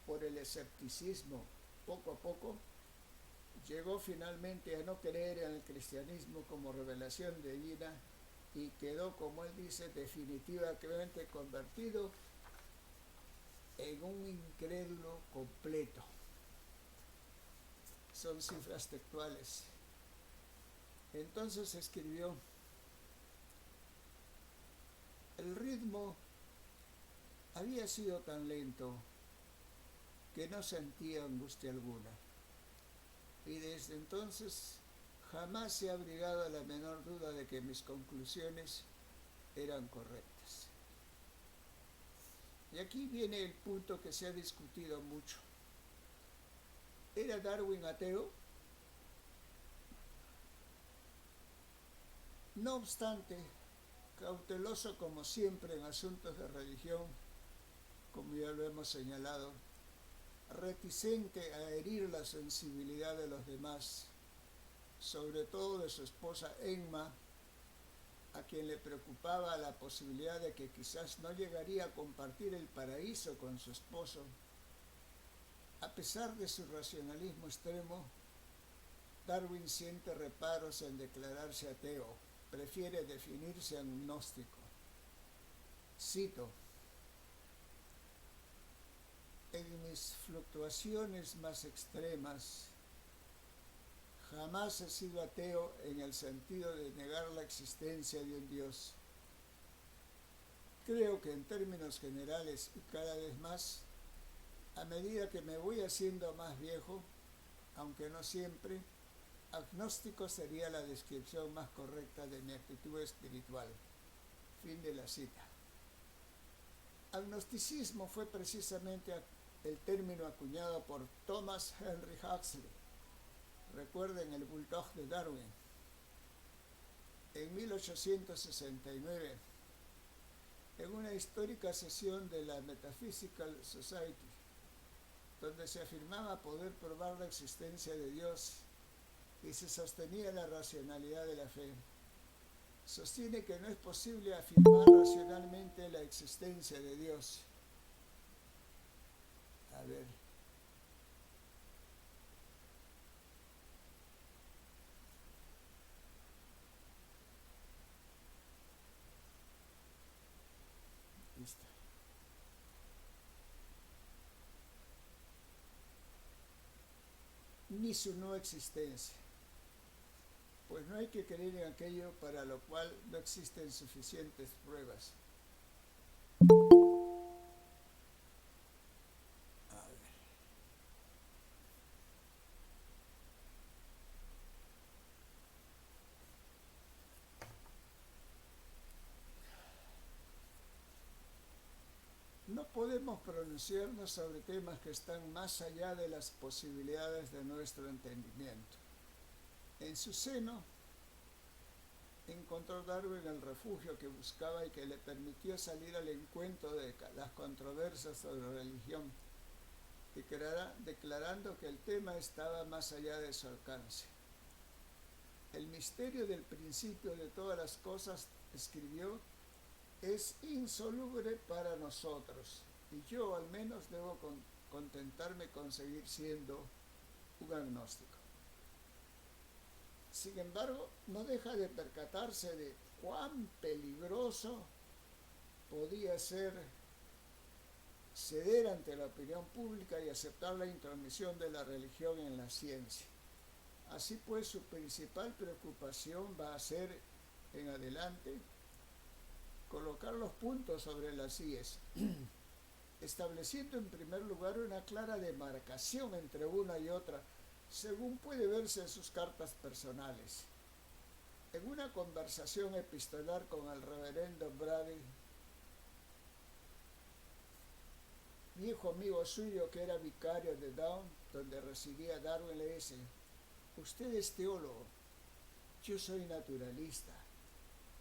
por el escepticismo poco a poco, llegó finalmente a no creer en el cristianismo como revelación divina y quedó, como él dice, definitivamente convertido en un incrédulo completo. Son cifras textuales. Entonces escribió, el ritmo había sido tan lento que no sentía angustia alguna, y desde entonces jamás se ha abrigado la menor duda de que mis conclusiones eran correctas. Y aquí viene el punto que se ha discutido mucho. ¿Era Darwin ateo? No obstante, cauteloso como siempre en asuntos de religión, como ya lo hemos señalado, reticente a herir la sensibilidad de los demás, sobre todo de su esposa Emma, a quien le preocupaba la posibilidad de que quizás no llegaría a compartir el paraíso con su esposo. A pesar de su racionalismo extremo, Darwin siente reparos en declararse ateo, prefiere definirse agnóstico. Cito, en mis fluctuaciones más extremas, jamás he sido ateo en el sentido de negar la existencia de un Dios. Creo que en términos generales y cada vez más, a medida que me voy haciendo más viejo, aunque no siempre, agnóstico sería la descripción más correcta de mi actitud espiritual. Fin de la cita. Agnosticismo fue precisamente el término acuñado por Thomas Henry Huxley. Recuerden el Bulldog de Darwin. En 1869, en una histórica sesión de la Metaphysical Society, donde se afirmaba poder probar la existencia de Dios y se sostenía la racionalidad de la fe, sostiene que no es posible afirmar racionalmente la existencia de Dios. A ver. Listo. Ni su no existencia, pues no hay que creer en aquello para lo cual no existen suficientes pruebas. A ver. debemos pronunciarnos sobre temas que están más allá de las posibilidades de nuestro entendimiento. En su seno encontró Darwin el refugio que buscaba y que le permitió salir al encuentro de las controversias sobre religión, declarando que el tema estaba más allá de su alcance. El misterio del principio de todas las cosas, escribió, es insoluble para nosotros, y yo al menos debo contentarme con seguir siendo un agnóstico. Sin embargo, no deja de percatarse de cuán peligroso podía ser ceder ante la opinión pública y aceptar la intromisión de la religión en la ciencia. Así pues, su principal preocupación va a ser, en adelante, colocar los puntos sobre las íes, estableciendo en primer lugar una clara demarcación entre una y otra, según puede verse en sus cartas personales. En una conversación epistolar con el reverendo Brady, viejo amigo suyo que era vicario de Down, donde residía Darwin, le dice: usted es teólogo, yo soy naturalista,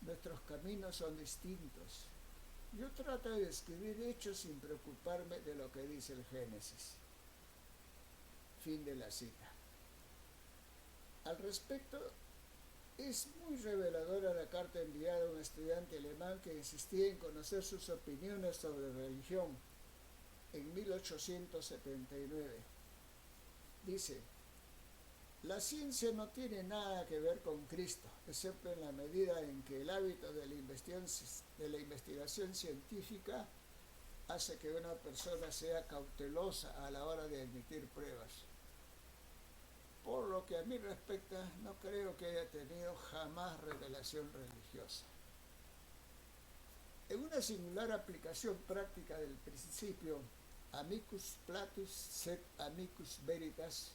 nuestros caminos son distintos. Yo trato de describir hechos sin preocuparme de lo que dice el Génesis. Fin de la cita. Al respecto, es muy reveladora la carta enviada a un estudiante alemán que insistía en conocer sus opiniones sobre religión en 1879. Dice: la ciencia no tiene nada que ver con Cristo, excepto en la medida en que el hábito de la investigación científica hace que una persona sea cautelosa a la hora de admitir pruebas. Por lo que a mí respecta, no creo que haya tenido jamás revelación religiosa. En una singular aplicación práctica del principio amicus Platus sed amicus veritas,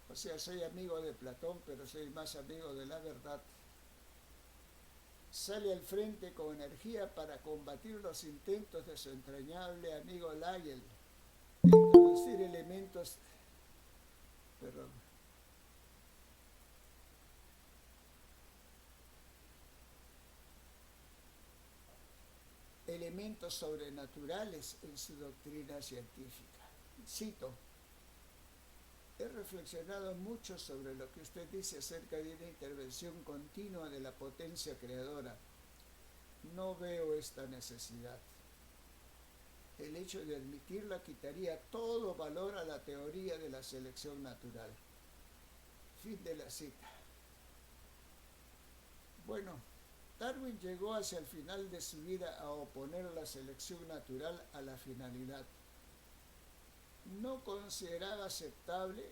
o sea, soy amigo de Platón, pero soy más amigo de la verdad, sale al frente con energía para combatir los intentos de su entrañable amigo Lyell de introducir elementos sobrenaturales en su doctrina científica. Cito: he reflexionado mucho sobre lo que usted dice acerca de una intervención continua de la potencia creadora. No veo esta necesidad. El hecho de admitirla quitaría todo valor a la teoría de la selección natural. Fin de la cita. Bueno, Darwin llegó hacia el final de su vida a oponer la selección natural a la finalidad. No consideraba aceptable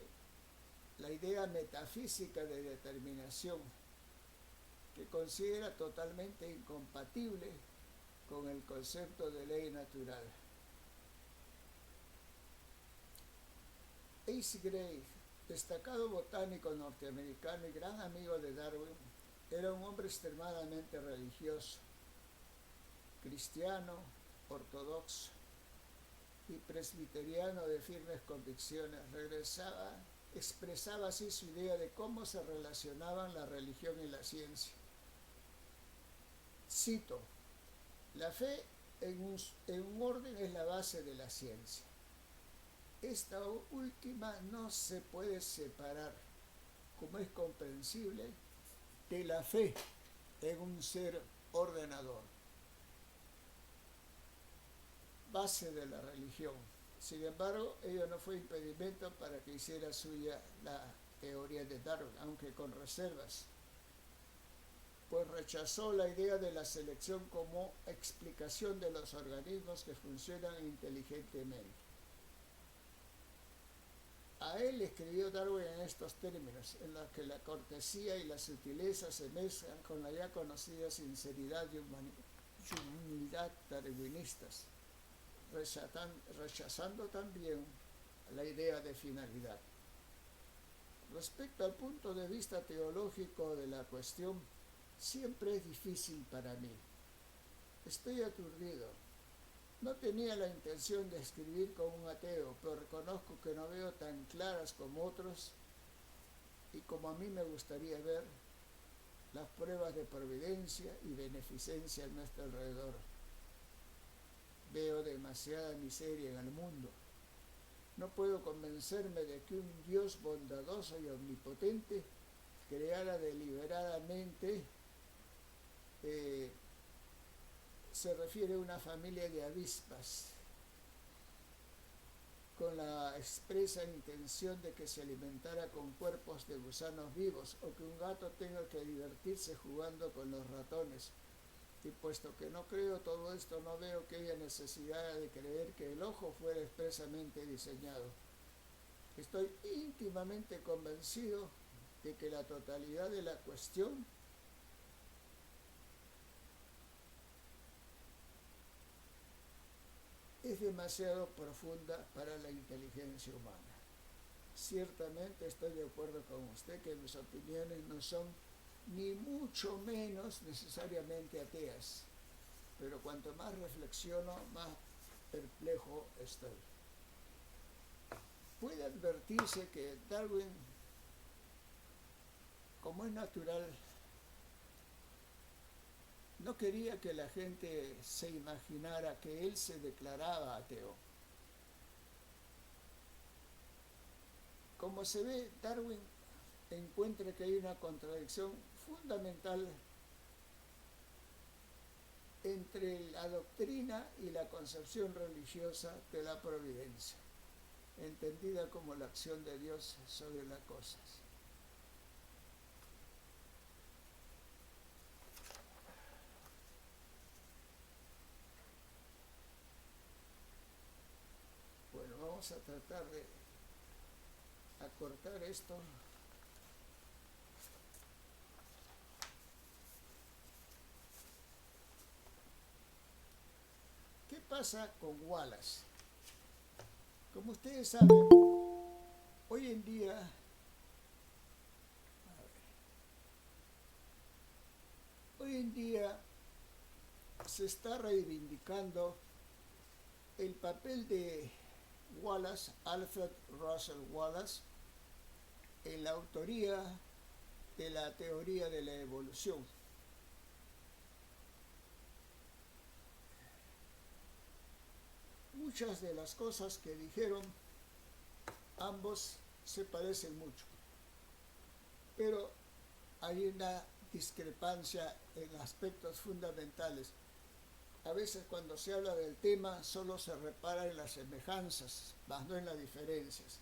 la idea metafísica de determinación, que considera totalmente incompatible con el concepto de ley natural. Ace Gray, destacado botánico norteamericano y gran amigo de Darwin, era un hombre extremadamente religioso, cristiano, ortodoxo y presbiteriano de firmes convicciones. Expresaba así su idea de cómo se relacionaban la religión y la ciencia. Cito: la fe en un orden es la base de la ciencia. Esta última no se puede separar, como es comprensible, de la fe en un ser ordenador, base de la religión. Sin embargo, ello no fue impedimento para que hiciera suya la teoría de Darwin, aunque con reservas, pues rechazó la idea de la selección como explicación de los organismos que funcionan inteligentemente. A él escribió Darwin en estos términos, en los que la cortesía y la sutileza se mezclan con la ya conocida sinceridad y humildad darwinistas, rechazando también la idea de finalidad. Respecto al punto de vista teológico de la cuestión, siempre es difícil para mí. Estoy aturdido. No tenía la intención de escribir como un ateo, pero reconozco que no veo tan claras como otros y como a mí me gustaría ver las pruebas de providencia y beneficencia a nuestro alrededor. Veo demasiada miseria en el mundo. No puedo convencerme de que un Dios bondadoso y omnipotente creara deliberadamente, se refiere a una familia de avispas, con la expresa intención de que se alimentara con cuerpos de gusanos vivos, o que un gato tenga que divertirse jugando con los ratones. Y puesto que no creo todo esto, no veo que haya necesidad de creer que el ojo fuera expresamente diseñado. Estoy íntimamente convencido de que la totalidad de la cuestión es demasiado profunda para la inteligencia humana. Ciertamente estoy de acuerdo con usted que mis opiniones no son ni mucho menos necesariamente ateas, pero cuanto más reflexiono, más perplejo estoy. Puede advertirse que Darwin, como es natural, no quería que la gente se imaginara que él se declaraba ateo. Como se ve, Darwin encuentra que hay una contradicción fundamental entre la doctrina y la concepción religiosa de la providencia, entendida como la acción de Dios sobre las cosas. Bueno, vamos a tratar de acortar esto. ¿Qué pasa con Wallace? Como ustedes saben, hoy en día se está reivindicando el papel de Wallace, Alfred Russel Wallace, en la autoría de la teoría de la evolución. Muchas de las cosas que dijeron ambos se parecen mucho, pero hay una discrepancia en aspectos fundamentales. A veces cuando se habla del tema solo se repara en las semejanzas, más no en las diferencias.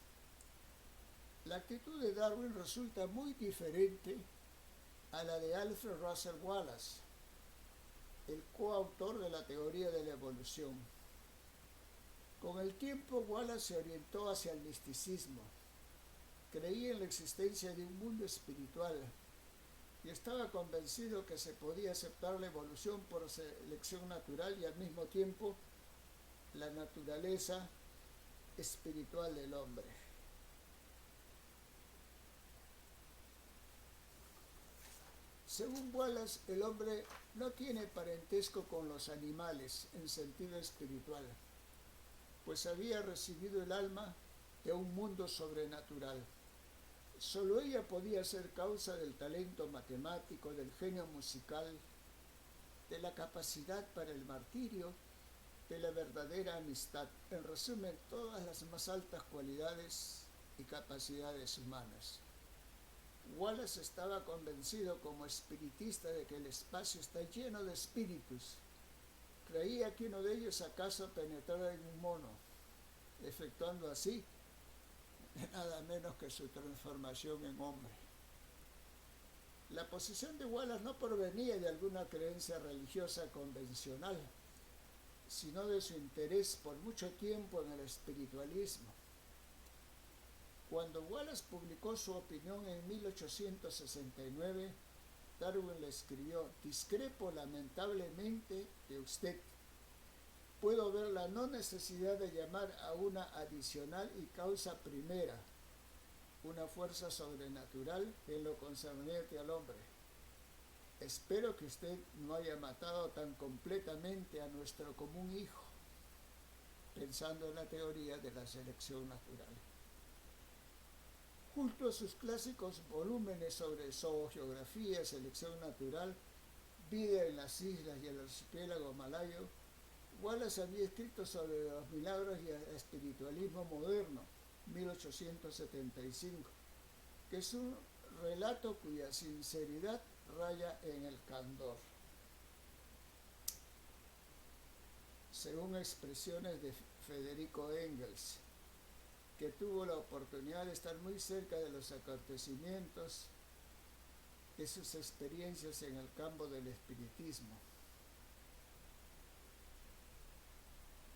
La actitud de Darwin resulta muy diferente a la de Alfred Russel Wallace, el coautor de la teoría de la evolución. Con el tiempo, Wallace se orientó hacia el misticismo, creía en la existencia de un mundo espiritual y estaba convencido que se podía aceptar la evolución por selección natural y al mismo tiempo la naturaleza espiritual del hombre. Según Wallace, el hombre no tiene parentesco con los animales en sentido espiritual, pues había recibido el alma de un mundo sobrenatural. Solo ella podía ser causa del talento matemático, del genio musical, de la capacidad para el martirio, de la verdadera amistad. En resumen, todas las más altas cualidades y capacidades humanas. Wallace estaba convencido como espiritista de que el espacio está lleno de espíritus. Creía que uno de ellos acaso penetrara en un mono, efectuando así nada menos que su transformación en hombre. La posición de Wallace no provenía de alguna creencia religiosa convencional, sino de su interés por mucho tiempo en el espiritualismo. Cuando Wallace publicó su opinión en 1869, Darwin le escribió: discrepo lamentablemente de usted. Puedo ver la no necesidad de llamar a una adicional y causa primera, una fuerza sobrenatural en lo concerniente al hombre. Espero que usted no haya matado tan completamente a nuestro común hijo. pensando en la teoría de la selección natural. Junto a sus clásicos volúmenes sobre zoogeografía, selección natural, vida en las islas y el archipiélago malayo, Wallace había escrito sobre los milagros y el espiritualismo moderno, 1875, que es un relato cuya sinceridad raya en el candor. Según expresiones de Federico Engels, que tuvo la oportunidad de estar muy cerca de los acontecimientos de sus experiencias en el campo del espiritismo.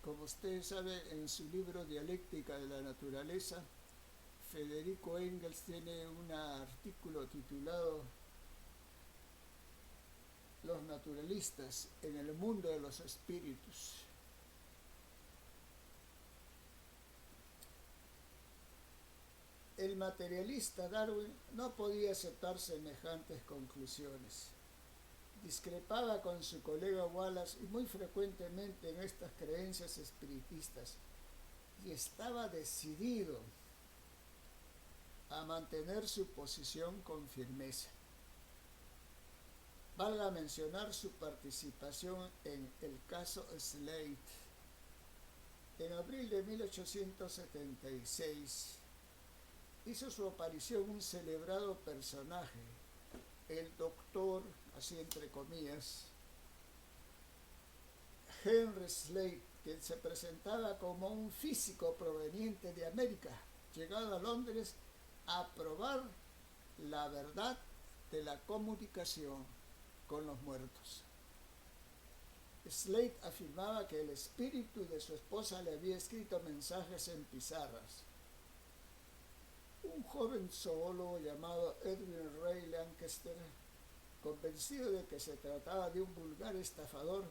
Como ustedes saben, en su libro Dialéctica de la Naturaleza, Federico Engels tiene un artículo titulado Los naturalistas en el mundo de los espíritus. El materialista Darwin no podía aceptar semejantes conclusiones. Discrepaba con su colega Wallace y muy frecuentemente en estas creencias espiritistas, y estaba decidido a mantener su posición con firmeza. Valga mencionar su participación en el caso Slate. En abril de 1876 hizo su aparición un celebrado personaje, el doctor, así entre comillas, Henry Slate, quien se presentaba como un físico proveniente de América, llegado a Londres a probar la verdad de la comunicación con los muertos. Slate afirmaba que el espíritu de su esposa le había escrito mensajes en pizarras. Un joven zoólogo llamado Edwin Ray Lancaster, convencido de que se trataba de un vulgar estafador,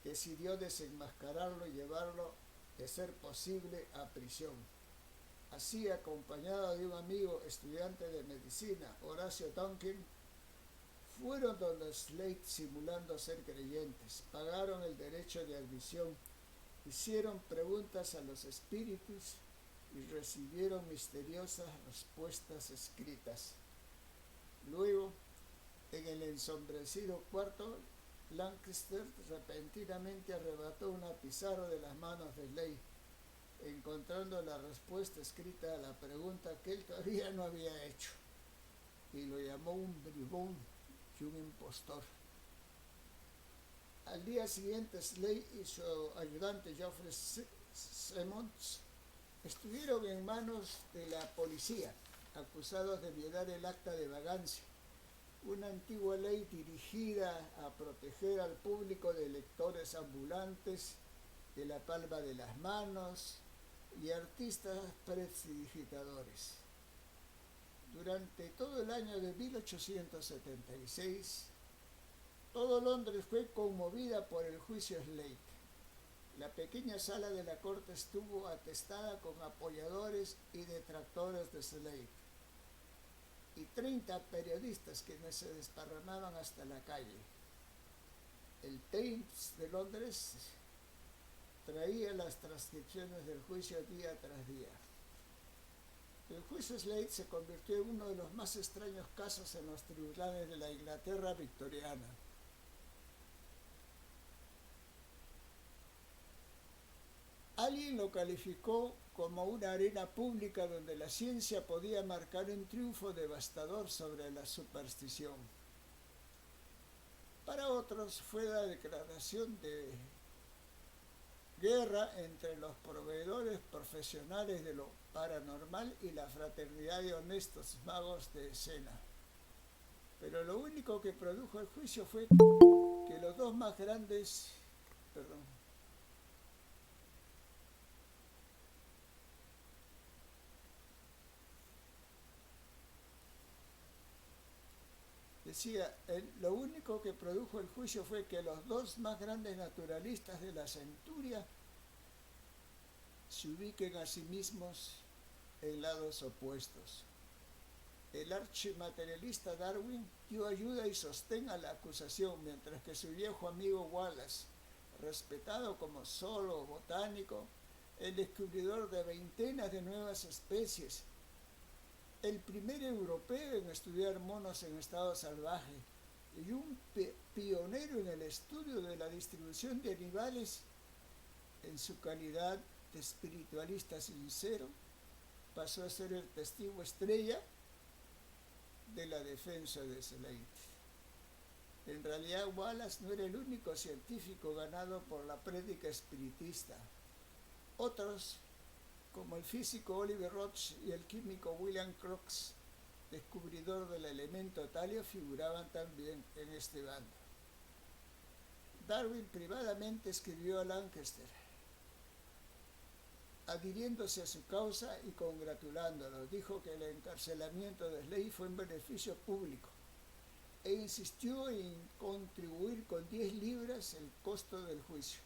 decidió desenmascararlo y llevarlo, de ser posible, a prisión. Así, acompañado de un amigo estudiante de medicina, Horacio Tonkin, fueron donde Slate simulando ser creyentes, pagaron el derecho de admisión, hicieron preguntas a los espíritus y recibieron misteriosas respuestas escritas. Luego, en el ensombrecido cuarto, Lancaster repentinamente arrebató una pizarra de las manos de Slate, encontrando la respuesta escrita a la pregunta que él todavía no había hecho, y lo llamó un bribón y un impostor. Al día siguiente, Slate y su ayudante Geoffrey Simmons estuvieron en manos de la policía, acusados de violar el acta de vagancia, una antigua ley dirigida a proteger al público de lectores ambulantes, de la palma de las manos y artistas prestidigitadores. Durante todo el año de 1876, todo Londres fue conmovida por el juicio Slate. La pequeña sala de la corte estuvo atestada con apoyadores y detractores de Slate, y 30 periodistas quienes se desparramaban hasta la calle. El Times de Londres traía las transcripciones del juicio día tras día. El juicio Slate se convirtió en uno de los más extraños casos en los tribunales de la Inglaterra victoriana. Alguien lo calificó como una arena pública donde la ciencia podía marcar un triunfo devastador sobre la superstición. Para otros fue la declaración de guerra entre los proveedores profesionales de lo paranormal y la fraternidad de honestos magos de escena. Pero lo único que produjo el juicio fue que los dos más grandes, lo único que produjo el juicio fue que los dos más grandes naturalistas de la centuria se ubiquen a sí mismos en lados opuestos. El archimaterialista Darwin dio ayuda y sostén a la acusación, mientras que su viejo amigo Wallace respetado como zoólogo botánico, el descubridor de veintenas de nuevas especies, el primer europeo en estudiar monos en estado salvaje y un pionero en el estudio de la distribución de animales. En su calidad de espiritualista sincero, pasó a ser el testigo estrella de la defensa de Slade. En realidad, Wallace no era el único científico ganado por la prédica espiritista. Otros, como el físico Oliver Roch y el químico William Crookes, descubridor del elemento talio, figuraban también en este bando. Darwin privadamente escribió a Lancaster, adhiriéndose a su causa y congratulándolo. Dijo que el encarcelamiento de Slade fue en beneficio público e insistió en contribuir con 10 libras el costo del juicio.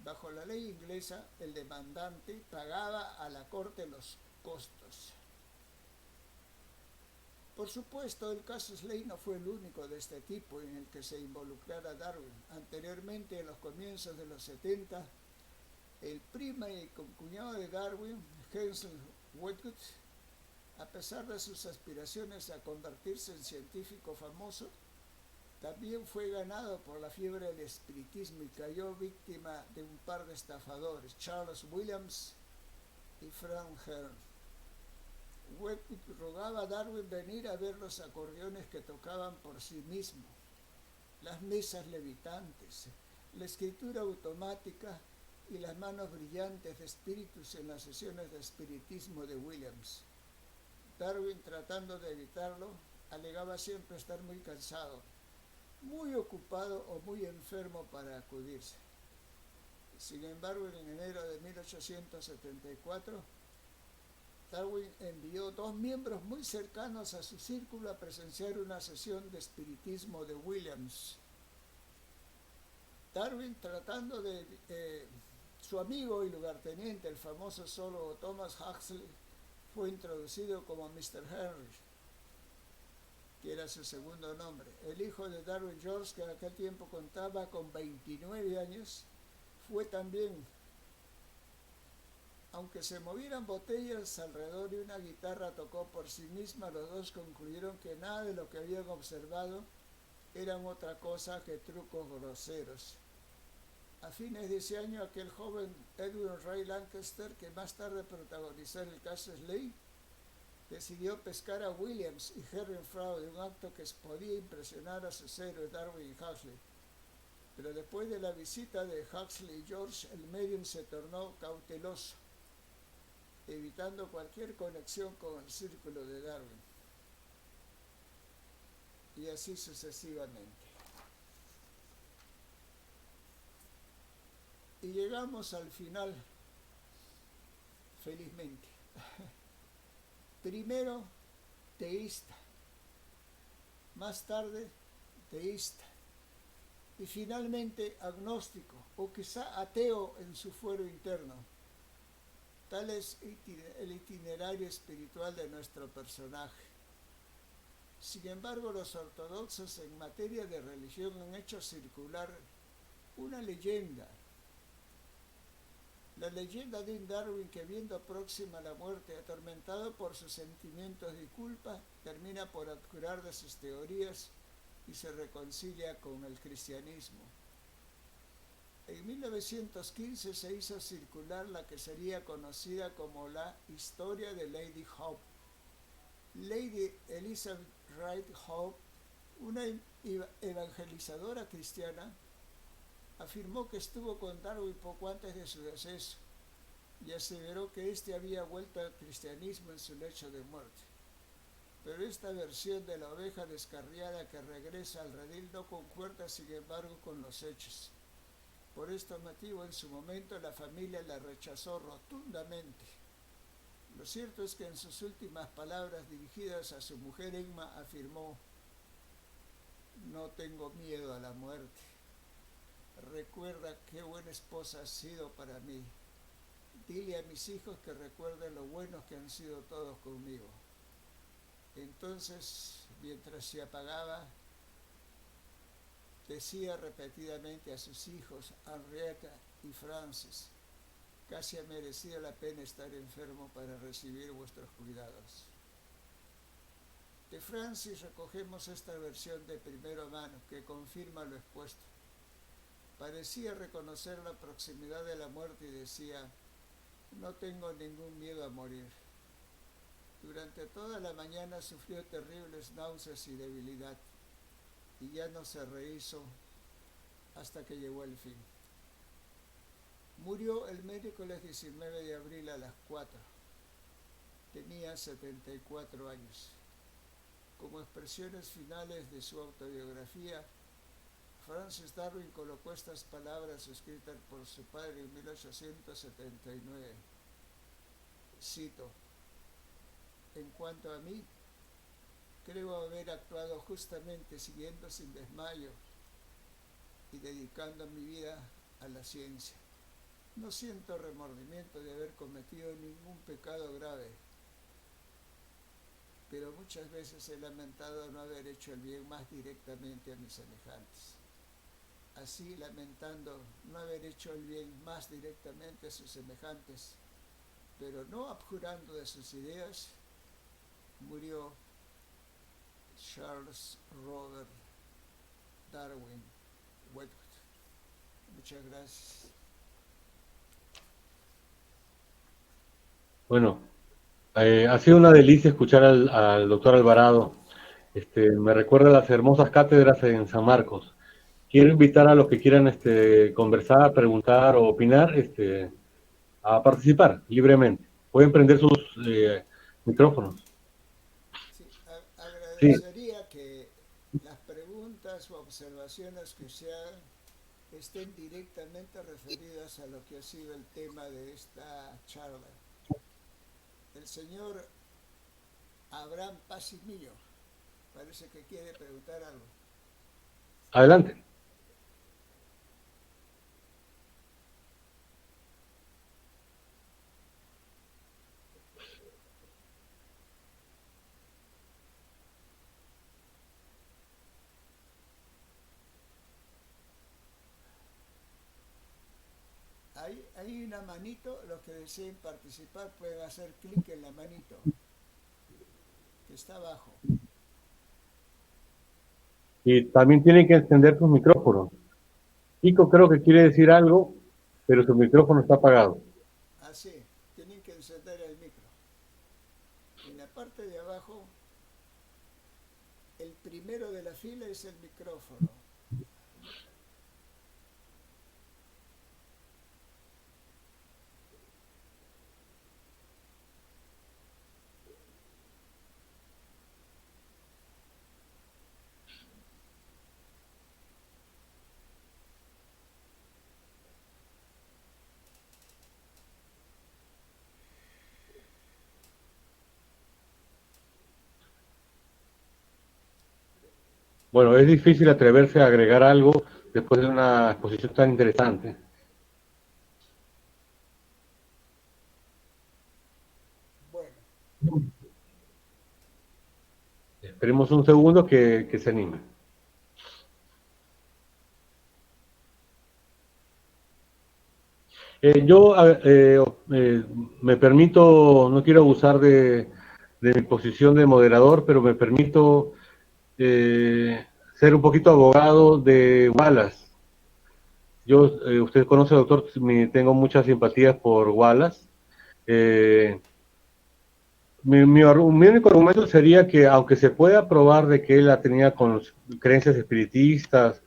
Bajo la ley inglesa, el demandante pagaba a la corte los costos. Por supuesto, el caso Slade no fue el único de este tipo en el que se involucrara Darwin. Anteriormente, en los comienzos de los 70, el prima y concuñado de Darwin, Hansel Wedgwood, a pesar de sus aspiraciones a convertirse en científico famoso, también fue ganado por la fiebre del espiritismo y cayó víctima de un par de estafadores, Charles Williams y Frank Hearn. Wedgwood rogaba a Darwin venir a ver los acordeones que tocaban por sí mismo, las mesas levitantes, la escritura automática y las manos brillantes de espíritus en las sesiones de espiritismo de Williams. Darwin, tratando de evitarlo, alegaba siempre estar muy cansado, muy ocupado o muy enfermo para acudirse. Sin embargo, en enero de 1874, Darwin envió 2 miembros muy cercanos a su círculo a presenciar una sesión de espiritismo de Williams. Darwin, tratando de su amigo y lugarteniente, el famoso zoólogo Thomas Huxley, fue introducido como Mr. Henry, que era su segundo nombre. El hijo de Darwin, George, que en aquel tiempo contaba con 29 años, fue también. Aunque se movieran botellas alrededor de una guitarra tocó por sí misma, los dos concluyeron que nada de lo que habían observado eran otra cosa que trucos groseros. A fines de ese año, aquel joven Edwin Ray Lancaster, que más tarde protagonizó el caso Slade, decidió pescar a Williams y Henry Fraud de un acto que podía impresionar a sus héroes Darwin y Huxley. Pero después de la visita de Huxley y George, el medium se tornó cauteloso, evitando cualquier conexión con el círculo de Darwin. Y así sucesivamente. Y llegamos al final, felizmente. Primero, teísta, más tarde, teísta, y finalmente agnóstico, o quizá ateo en su fuero interno. Tal es el itinerario espiritual de nuestro personaje. Sin embargo, los ortodoxos en materia de religión han hecho circular una leyenda. La leyenda de un Darwin que, viendo próxima la muerte, atormentado por sus sentimientos de culpa, termina por abjurar de sus teorías y se reconcilia con el cristianismo. En 1915 se hizo circular la que sería conocida como la historia de Lady Hope. Lady Elizabeth Wright Hope, una evangelizadora cristiana, afirmó que estuvo con Darwin poco antes de su deceso y aseveró que éste había vuelto al cristianismo en su lecho de muerte. Pero esta versión de la oveja descarriada que regresa al redil no concuerda, sin embargo, con los hechos. Por este motivo, en su momento, la familia la rechazó rotundamente. Lo cierto es que en sus últimas palabras dirigidas a su mujer Emma afirmó: «No tengo miedo a la muerte. Recuerda qué buena esposa has sido para mí. Dile a mis hijos que recuerden lo buenos que han sido todos conmigo». Entonces, mientras se apagaba, Decía repetidamente a sus hijos, Henrietta y Francis, casi ha merecido la pena estar enfermo para recibir vuestros cuidados. De Francis recogemos esta versión de primera mano que confirma lo expuesto. Parecía reconocer la proximidad de la muerte y decía, no tengo ningún miedo a morir. Durante toda la mañana sufrió terribles náuseas y debilidad, y ya no se rehizo hasta que llegó el fin. Murió el miércoles 19 de abril a las 4. Tenía 74 años. Como expresiones finales de su autobiografía, Francis Darwin colocó estas palabras escritas por su padre en 1879. Cito, en cuanto a mí, creo haber actuado justamente siguiendo sin desmayo y dedicando mi vida a la ciencia. No siento remordimiento de haber cometido ningún pecado grave, pero muchas veces he lamentado no haber hecho el bien más directamente a mis semejantes. Así, lamentando no haber hecho el bien más directamente a sus semejantes, pero no abjurando de sus ideas, murió Charles Robert Darwin Wedgwood. Muchas gracias. Bueno, ha sido una delicia escuchar al doctor Alvarado. Me recuerda las hermosas cátedras en San Marcos. Quiero invitar a los que quieran conversar, preguntar o opinar a participar libremente. Pueden prender sus micrófonos. Sí, Sí, agradecería que las preguntas o observaciones que se hagan estén directamente referidas a lo que ha sido el tema de esta charla. El señor Abraham Pacimillo parece que quiere preguntar algo. adelante. Hay una manito, los que deseen participar pueden hacer clic en la manito que está abajo. Y también tienen que encender sus micrófonos. Kiko creo que quiere decir algo, pero su micrófono está apagado. Así, tienen que encender el micro. En la parte de abajo, el primero de la fila es el micrófono. Bueno, es difícil atreverse a agregar algo después de una exposición tan interesante. Bueno, Esperemos un segundo que se anime. Yo me permito, no quiero abusar de mi posición de moderador, pero me permito ser un poquito abogado de Wallace. Yo, usted conoce, doctor, tengo muchas simpatías por Wallace. Eh, mi único argumento sería que, aunque se pueda probar de que él la tenía con creencias espiritistas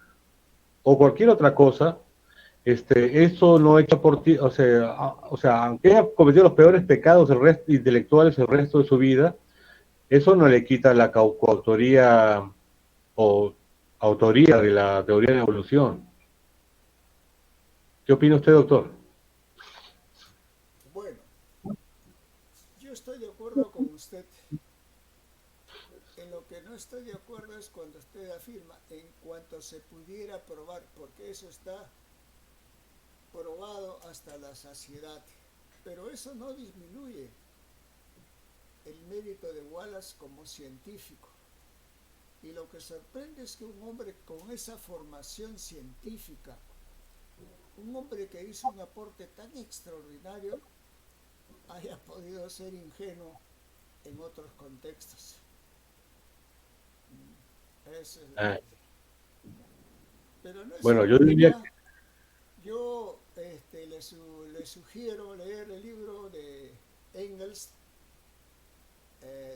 o cualquier otra cosa, eso no echa por ti, o sea, aunque haya cometido los peores pecados intelectuales el resto de su vida, eso no le quita la coautoría o autoría de la teoría de la evolución. ¿Qué opina usted, doctor? bueno, yo estoy de acuerdo con usted. En lo que no estoy de acuerdo es cuando usted afirma en cuanto se pudiera probar, porque eso está probado hasta la saciedad. Pero eso no disminuye el mérito de Wallace como científico. Y lo que sorprende es que un hombre con esa formación científica, un hombre que hizo un aporte tan extraordinario, haya podido ser ingenuo en otros contextos. Eso es Ah, pero no es un bueno, yo diría problema. Yo le sugiero leer el libro de Engels,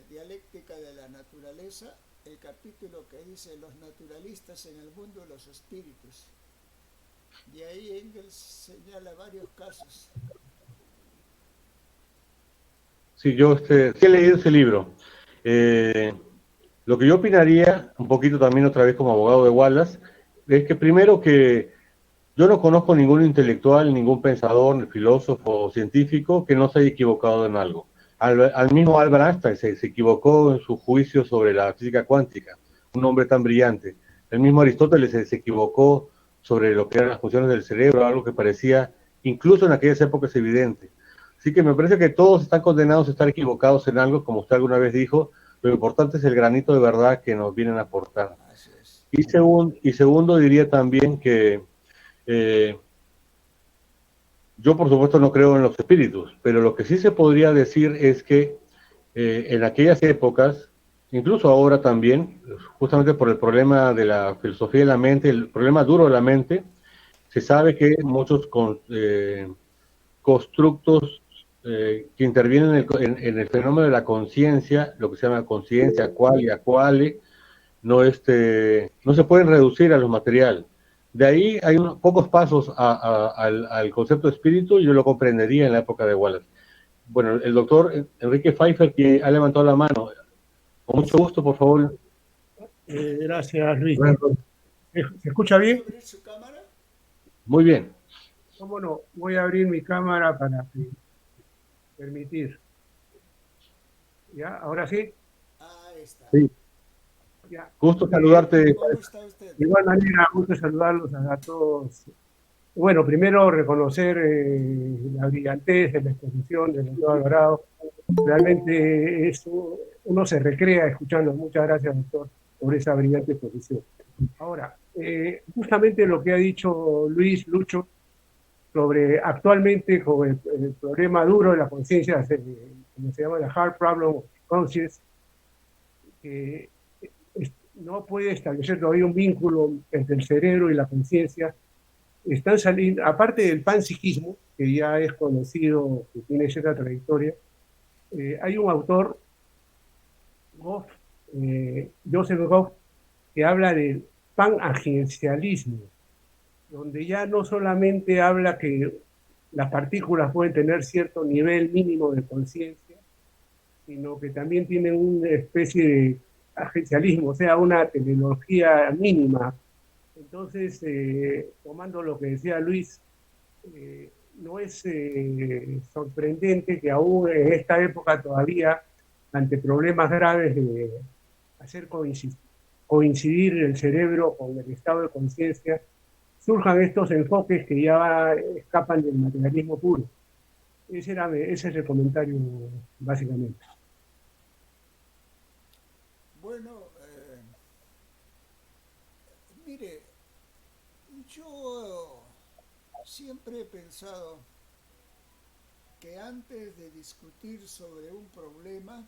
Dialéctica de la Naturaleza, el capítulo que dice los naturalistas en el mundo de los espíritus. De ahí Engels señala varios casos. sí, yo sí he leído ese libro. Eh, lo que yo opinaría, un poquito también otra vez como abogado de Wallace, es que primero que yo no conozco ningún intelectual, ningún pensador, filósofo o científico que no se haya equivocado en algo. Al mismo Albert Einstein se equivocó en su juicio sobre la física cuántica, un hombre tan brillante. El mismo Aristóteles se equivocó sobre lo que eran las funciones del cerebro, algo que parecía incluso en aquellas épocas evidente. Así que me parece que todos están condenados a estar equivocados en algo, como usted alguna vez dijo, lo importante es el granito de verdad que nos vienen a aportar. Así es. Y segundo diría también que eh, yo, por supuesto, no creo en los espíritus, pero lo que sí se podría decir es que en aquellas épocas, incluso ahora también, justamente por el problema de la filosofía de la mente, el problema duro de la mente, se sabe que muchos constructos que intervienen en el fenómeno de la conciencia, lo que se llama conciencia, qualia, quale, no se pueden reducir a lo material. De ahí hay unos pocos pasos al concepto de espíritu, y yo lo comprendería en la época de Wallace. Bueno, el doctor Enrique Pfeiffer, que ha levantado la mano, con mucho gusto, por favor. Gracias, Luis. ¿Se escucha ¿Puede bien? abrir su cámara? Muy bien. ¿Cómo no? Voy a abrir mi cámara para permitir. ¿Ya? ¿Ahora sí? Ahí está. Sí. Ya. Gusto saludarte. ¿Cómo está usted? De igual manera, gusto saludarlos a todos. Bueno, primero reconocer la brillantez de la exposición del doctor Alvarado. Realmente uno se recrea escuchando. Muchas gracias, doctor, por esa brillante exposición. Ahora, justamente lo que ha dicho Luis Lucho sobre actualmente con el problema duro de la conciencia, como se llama la hard problem of conscience, que no puede establecer todavía un vínculo entre el cerebro y la conciencia. Están saliendo, aparte del panpsiquismo, que ya es conocido, que tiene cierta trayectoria, hay un autor, Goff, Joseph Goff, que habla del panagencialismo, donde ya no solamente habla que las partículas pueden tener cierto nivel mínimo de conciencia, sino que también tienen una especie de agencialismo, o sea, una tecnología mínima. Entonces, tomando lo que decía Luis, no es sorprendente que aún en esta época todavía, ante problemas graves de hacer coincidir el cerebro con el estado de conciencia, surjan estos enfoques que ya escapan del materialismo puro. Ese es el comentario, básicamente. Bueno, mire, yo siempre he pensado que antes de discutir sobre un problema,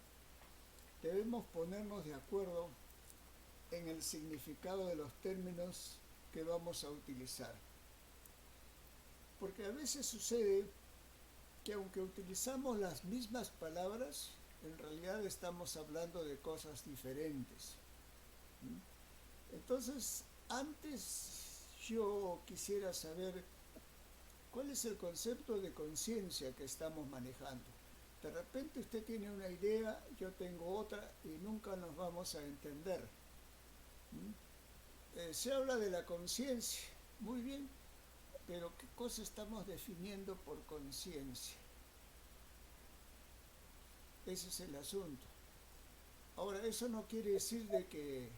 debemos ponernos de acuerdo en el significado de los términos que vamos a utilizar. Porque a veces sucede que aunque utilizamos las mismas palabras, en realidad estamos hablando de cosas diferentes. Entonces, antes yo quisiera saber cuál es el concepto de conciencia que estamos manejando. De repente usted tiene una idea, yo tengo otra y nunca nos vamos a entender. Se habla de la conciencia, muy bien, pero ¿qué cosa estamos definiendo por conciencia? Ese es el asunto. Ahora, eso no quiere decir de que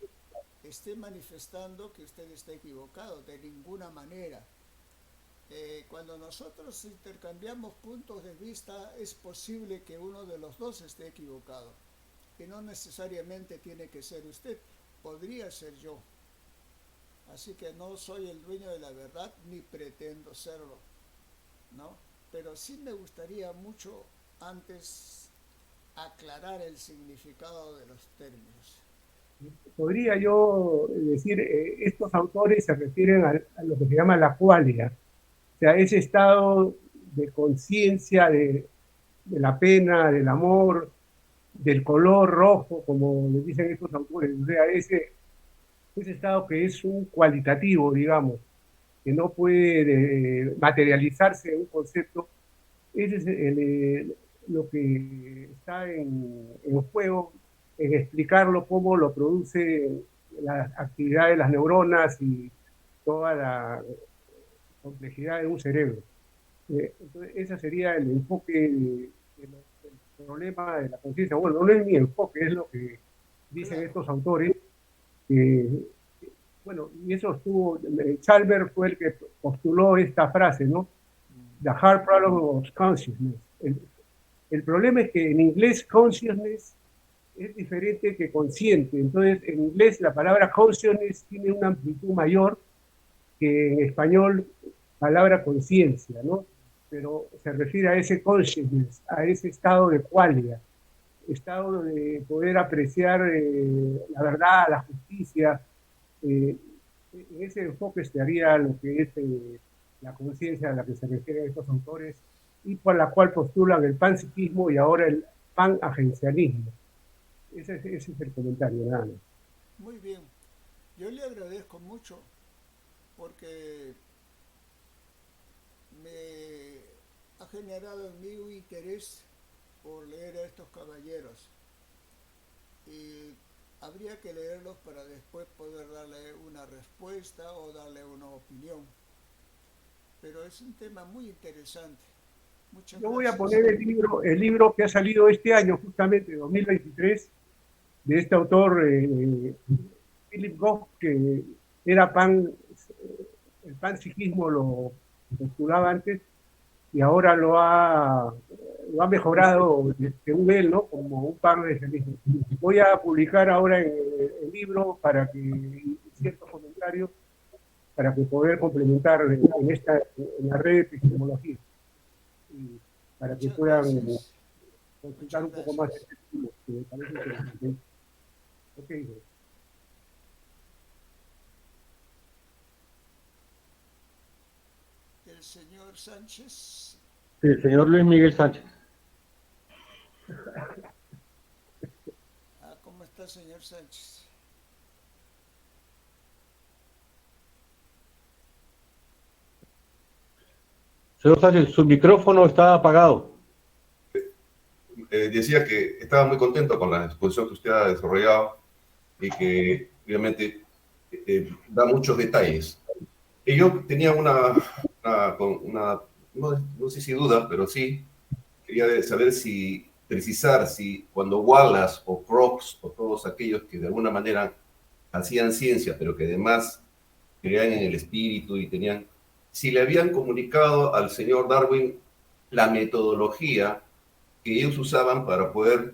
esté manifestando que usted está equivocado, de ninguna manera. Cuando nosotros intercambiamos puntos de vista, es posible que uno de los dos esté equivocado, y no necesariamente tiene que ser usted. podría ser yo. Así que no soy el dueño de la verdad ni pretendo serlo, ¿no? Pero sí me gustaría mucho antes aclarar el significado de los términos. Podría yo decir, estos autores se refieren a lo que se llama la qualia, o sea, ese estado de conciencia de la pena, del amor, del color rojo, como le dicen estos autores, o sea, ese estado que es un cualitativo, digamos, que no puede materializarse en un concepto, ese es lo que está en juego, en explicarlo, cómo lo produce la actividad de las neuronas y toda la complejidad de un cerebro. Entonces, ese sería el enfoque del problema de la conciencia. Bueno, no es mi enfoque, es lo que dicen Claro, estos autores. Eh, bueno, y eso estuvo, Chalmers fue el que postuló esta frase, ¿no? The hard problem of consciousness. El problema es que en inglés consciousness es diferente que consciente. Entonces, en inglés la palabra consciousness tiene una amplitud mayor que en español palabra conciencia, ¿no? Pero se refiere a ese consciousness, a ese estado de qualia, estado de poder apreciar la verdad, la justicia. En ese enfoque estaría lo que es la conciencia a la que se refieren estos autores y por la cual postulan el panpsiquismo y ahora el panagencialismo. Ese es el comentario, nada más. muy bien. Yo le agradezco mucho porque me ha generado en mí un interés por leer a estos caballeros y habría que leerlos para después poder darle una respuesta o darle una opinión. Pero es un tema muy interesante. Muchas Yo voy a gracias. poner el libro que ha salido este año, justamente 2023, de este autor, Philip Goff, que era el panpsiquismo lo postulaba antes y ahora lo ha mejorado según él, ¿no? Como un panagencialismo. Voy a publicar ahora el libro para que ciertos comentarios para que poder complementar en la red de epistemología y para que Muchas puedan gracias. consultar Muchas un poco más gracias. este tema, que me parece interesante. Ok, El señor Sánchez. El señor Luis Miguel Sánchez. ¿Cómo está, señor Sánchez? Señor Sánchez, su micrófono está apagado. Decía que estaba muy contento con la exposición que usted ha desarrollado y que obviamente da muchos detalles. Y yo tenía no sé si duda, pero sí, quería saber precisar si cuando Wallace o Crookes o todos aquellos que de alguna manera hacían ciencia, pero que además creían en el espíritu y si le habían comunicado al señor Darwin la metodología que ellos usaban para poder,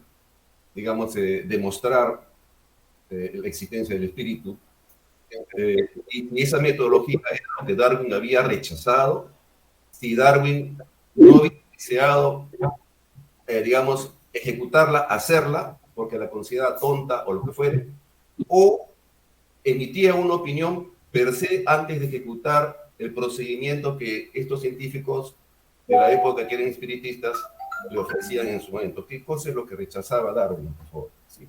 digamos, demostrar la existencia del espíritu. Y esa metodología era lo que Darwin había rechazado. Si Darwin no había deseado, digamos, ejecutarla, hacerla, porque la consideraba tonta o lo que fuere, o emitía una opinión per se antes de ejecutar el procedimiento que estos científicos de la época que eran espiritistas le ofrecían en su momento. ¿Qué cosa es lo que rechazaba Darwin, por favor? Sí.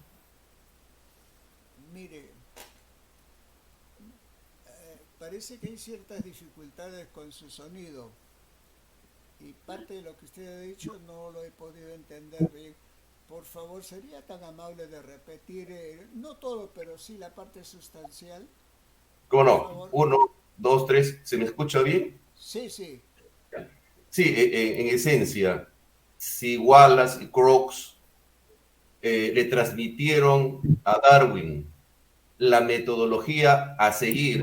Mire, parece que hay ciertas dificultades con su sonido y parte de lo que usted ha dicho no lo he podido entender bien. Por favor, ¿sería tan amable de repetir, no todo, pero sí la parte sustancial? ¿Cómo Por no? favor. 1, 2, 3, ¿se me escucha bien? Sí, sí. Sí, en esencia, si Wallace y Crookes le transmitieron a Darwin la metodología a seguir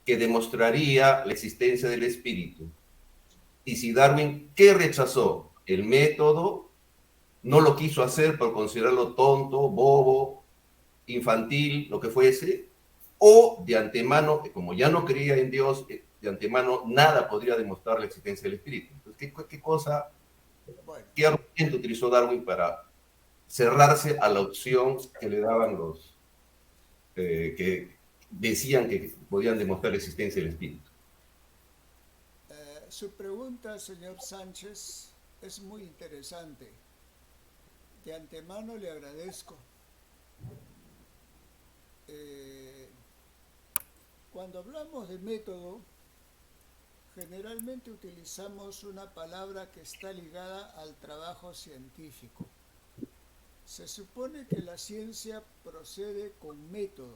que demostraría la existencia del espíritu, y si Darwin, ¿qué rechazó? El método, no lo quiso hacer por considerarlo tonto, bobo, infantil, lo que fuese, o de antemano, como ya no creía en Dios, de antemano nada podría demostrar la existencia del espíritu. Entonces, Bueno, qué argumento utilizó Darwin para cerrarse a la opción que le daban los que decían que podían demostrar la existencia del espíritu? su pregunta, señor Sánchez, es muy interesante. De antemano le agradezco. Cuando hablamos de método, generalmente utilizamos una palabra que está ligada al trabajo científico. Se supone que la ciencia procede con método.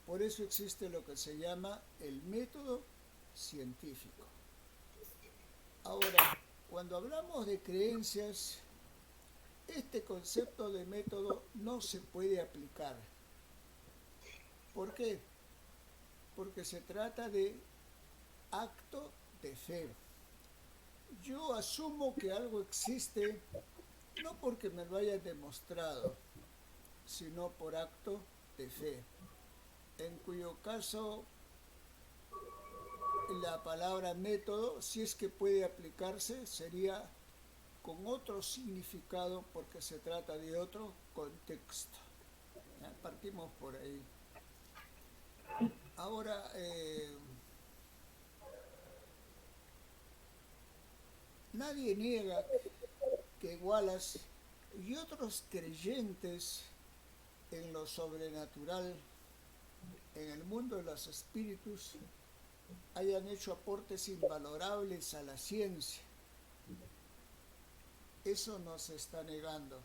Por eso existe lo que se llama el método científico. Ahora, cuando hablamos de creencias, este concepto de método no se puede aplicar. ¿Por qué? Porque se trata de acto de fe. Yo asumo que algo existe no porque me lo hayan demostrado, sino por acto de fe, en cuyo caso la palabra método, si es que puede aplicarse, sería con otro significado porque se trata de otro contexto. Ya, partimos por ahí. Ahora, nadie niega que Wallace y otros creyentes en lo sobrenatural, en el mundo de los espíritus, hayan hecho aportes invalorables a la ciencia. Eso no se está negando.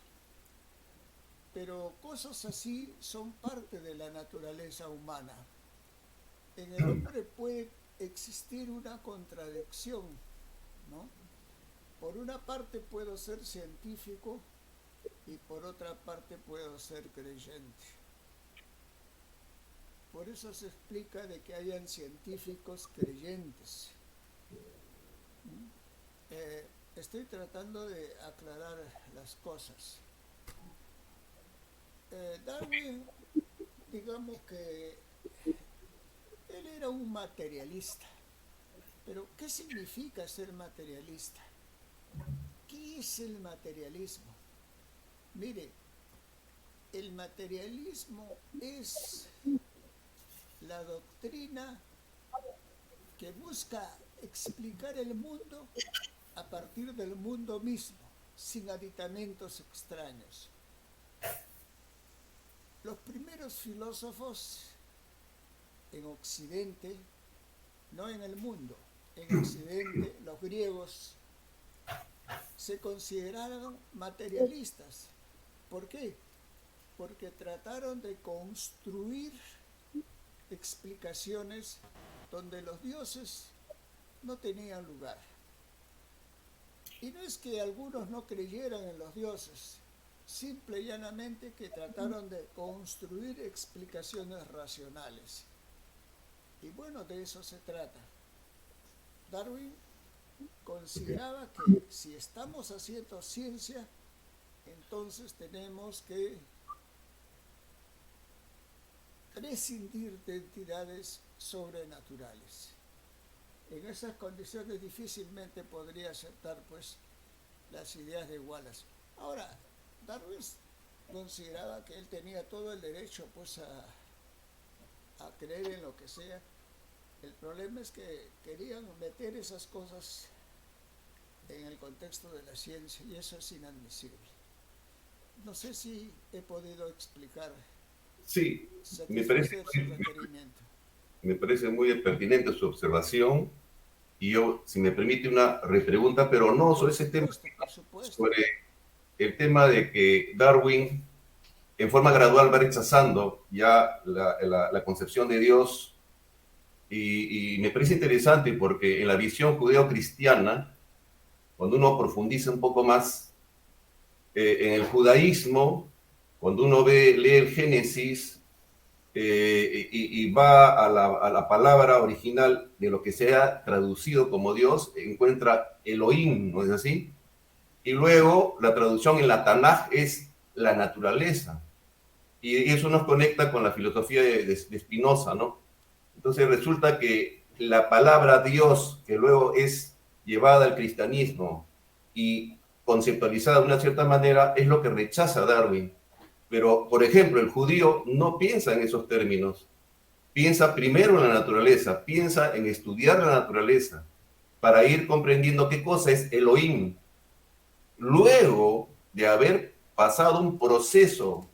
Pero cosas así son parte de la naturaleza humana. En el hombre puede existir una contradicción, ¿no? Por una parte puedo ser científico y por otra parte puedo ser creyente. Por eso se explica de que hayan científicos creyentes. Estoy tratando de aclarar las cosas. Darwin, digamos que él era un materialista. Pero, ¿qué significa ser materialista? ¿Qué es el materialismo? Mire, el materialismo es la doctrina que busca explicar el mundo a partir del mundo mismo, sin aditamentos extraños. Los primeros filósofos en Occidente, no en el mundo, en Occidente, los griegos, se consideraron materialistas. ¿Por qué? Porque trataron de construir explicaciones donde los dioses no tenían lugar. Y no es que algunos no creyeran en los dioses, simple y llanamente que trataron de construir explicaciones racionales. Y bueno, de eso se trata. Darwin consideraba que si estamos haciendo ciencia, entonces tenemos que prescindir de entidades sobrenaturales. En esas condiciones difícilmente podría aceptar pues las ideas de Wallace. Ahora, Darwin consideraba que él tenía todo el derecho pues a creer en lo que sea. El problema es que querían meter esas cosas en el contexto de la ciencia y eso es inadmisible. No sé si he podido explicar. Sí, me me parece muy pertinente su observación y yo, si me permite, una repregunta, pero no sobre ese tema, sobre el tema de que Darwin en forma gradual va rechazando ya la concepción de Dios y me parece interesante porque en la visión judeo-cristiana, cuando uno profundiza un poco más, en el judaísmo, cuando uno lee el Génesis y va a la palabra original de lo que se ha traducido como Dios, encuentra Elohim, ¿no es así? Y luego la traducción en la Tanaj es la naturaleza. Y eso nos conecta con la filosofía de Spinoza, ¿no? Entonces resulta que la palabra Dios, que luego es llevada al cristianismo y conceptualizada de una cierta manera, es lo que rechaza Darwin. Pero, por ejemplo, el judío no piensa en esos términos. Piensa primero en la naturaleza, piensa en estudiar la naturaleza para ir comprendiendo qué cosa es Elohim. Luego de haber pasado un proceso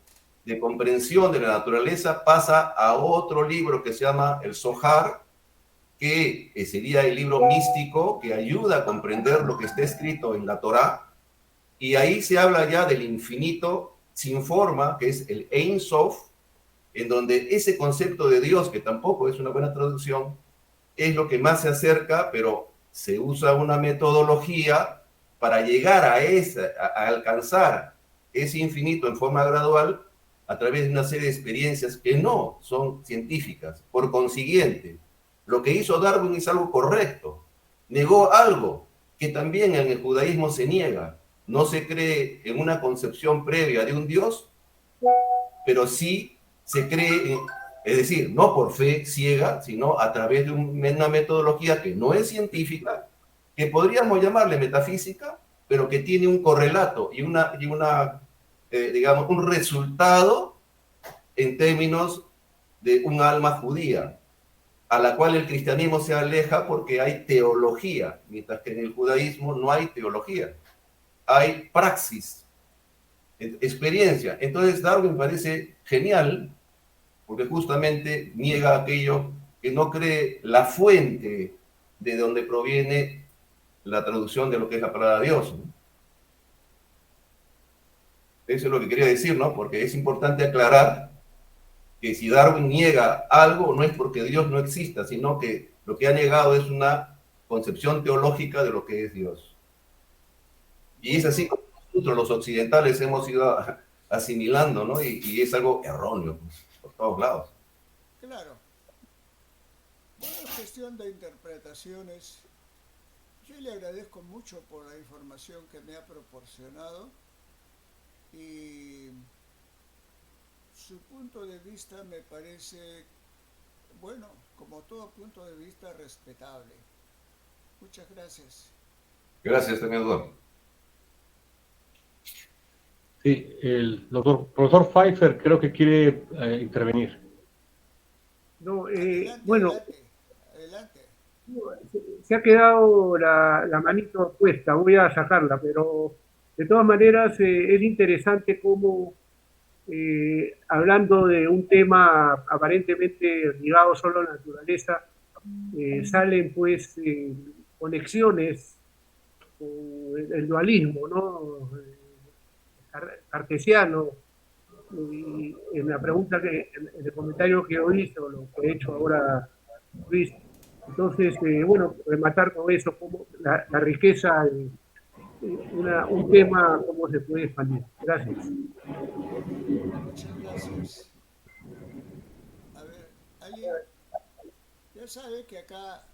de comprensión de la naturaleza, pasa a otro libro que se llama el Zohar, que sería el libro místico que ayuda a comprender lo que está escrito en la Torá, y ahí se habla ya del infinito sin forma, que es el Ein Sof, en donde ese concepto de Dios, que tampoco es una buena traducción, es lo que más se acerca, pero se usa una metodología para llegar a alcanzar ese infinito en forma gradual a través de una serie de experiencias que no son científicas. Por consiguiente, lo que hizo Darwin es algo correcto. Negó algo que también en el judaísmo se niega. No se cree en una concepción previa de un Dios, pero sí se cree, es decir, no por fe ciega, sino a través de una metodología que no es científica, que podríamos llamarle metafísica, pero que tiene un correlato y digamos, un resultado en términos de un alma judía, a la cual el cristianismo se aleja porque hay teología, mientras que en el judaísmo no hay teología, hay praxis, experiencia. Entonces Darwin parece genial porque justamente niega aquello que no cree la fuente de donde proviene la traducción de lo que es la palabra de Dios, ¿no? Eso es lo que quería decir, ¿no? Porque es importante aclarar que si Darwin niega algo, no es porque Dios no exista, sino que lo que ha negado es una concepción teológica de lo que es Dios. Y es así como nosotros los occidentales hemos ido asimilando, ¿no? Y es algo erróneo, pues, por todos lados. Claro. Bueno, es cuestión de interpretaciones. Yo le agradezco mucho por la información que me ha proporcionado y su punto de vista me parece, bueno, como todo punto de vista, respetable. Muchas gracias. Gracias, también, Eduardo. Sí, el profesor Pfeiffer creo que quiere intervenir. No, Adelante, bueno, adelante. se ha quedado la manito puesta, voy a sacarla, pero de todas maneras es interesante cómo, hablando de un tema aparentemente ligado solo a la naturaleza, salen pues conexiones con el dualismo, ¿no? Cartesiano, y en la pregunta en el comentario que yo hice, o lo que he hecho ahora Luis. Entonces, bueno, rematar con eso, como la riqueza de un tema, cómo se puede expandir. Gracias. Muchas gracias. A ver, alguien ya sabe que acá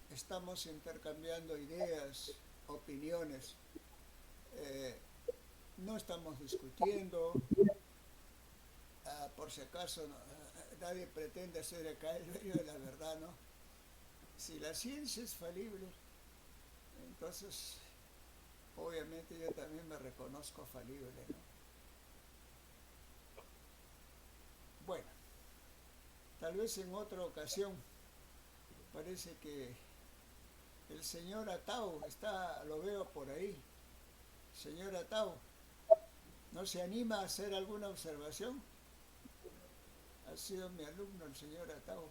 estamos intercambiando ideas, opiniones. Eh, no estamos discutiendo. Por si acaso, nadie pretende ser acá el dueño de la verdad, ¿no? Si la ciencia es falible, entonces obviamente yo también me reconozco falible, ¿no? Bueno, tal vez en otra ocasión. Parece que el señor Atau lo veo por ahí. Señor Atau, ¿no se anima a hacer alguna observación? Ha sido mi alumno el señor Atau.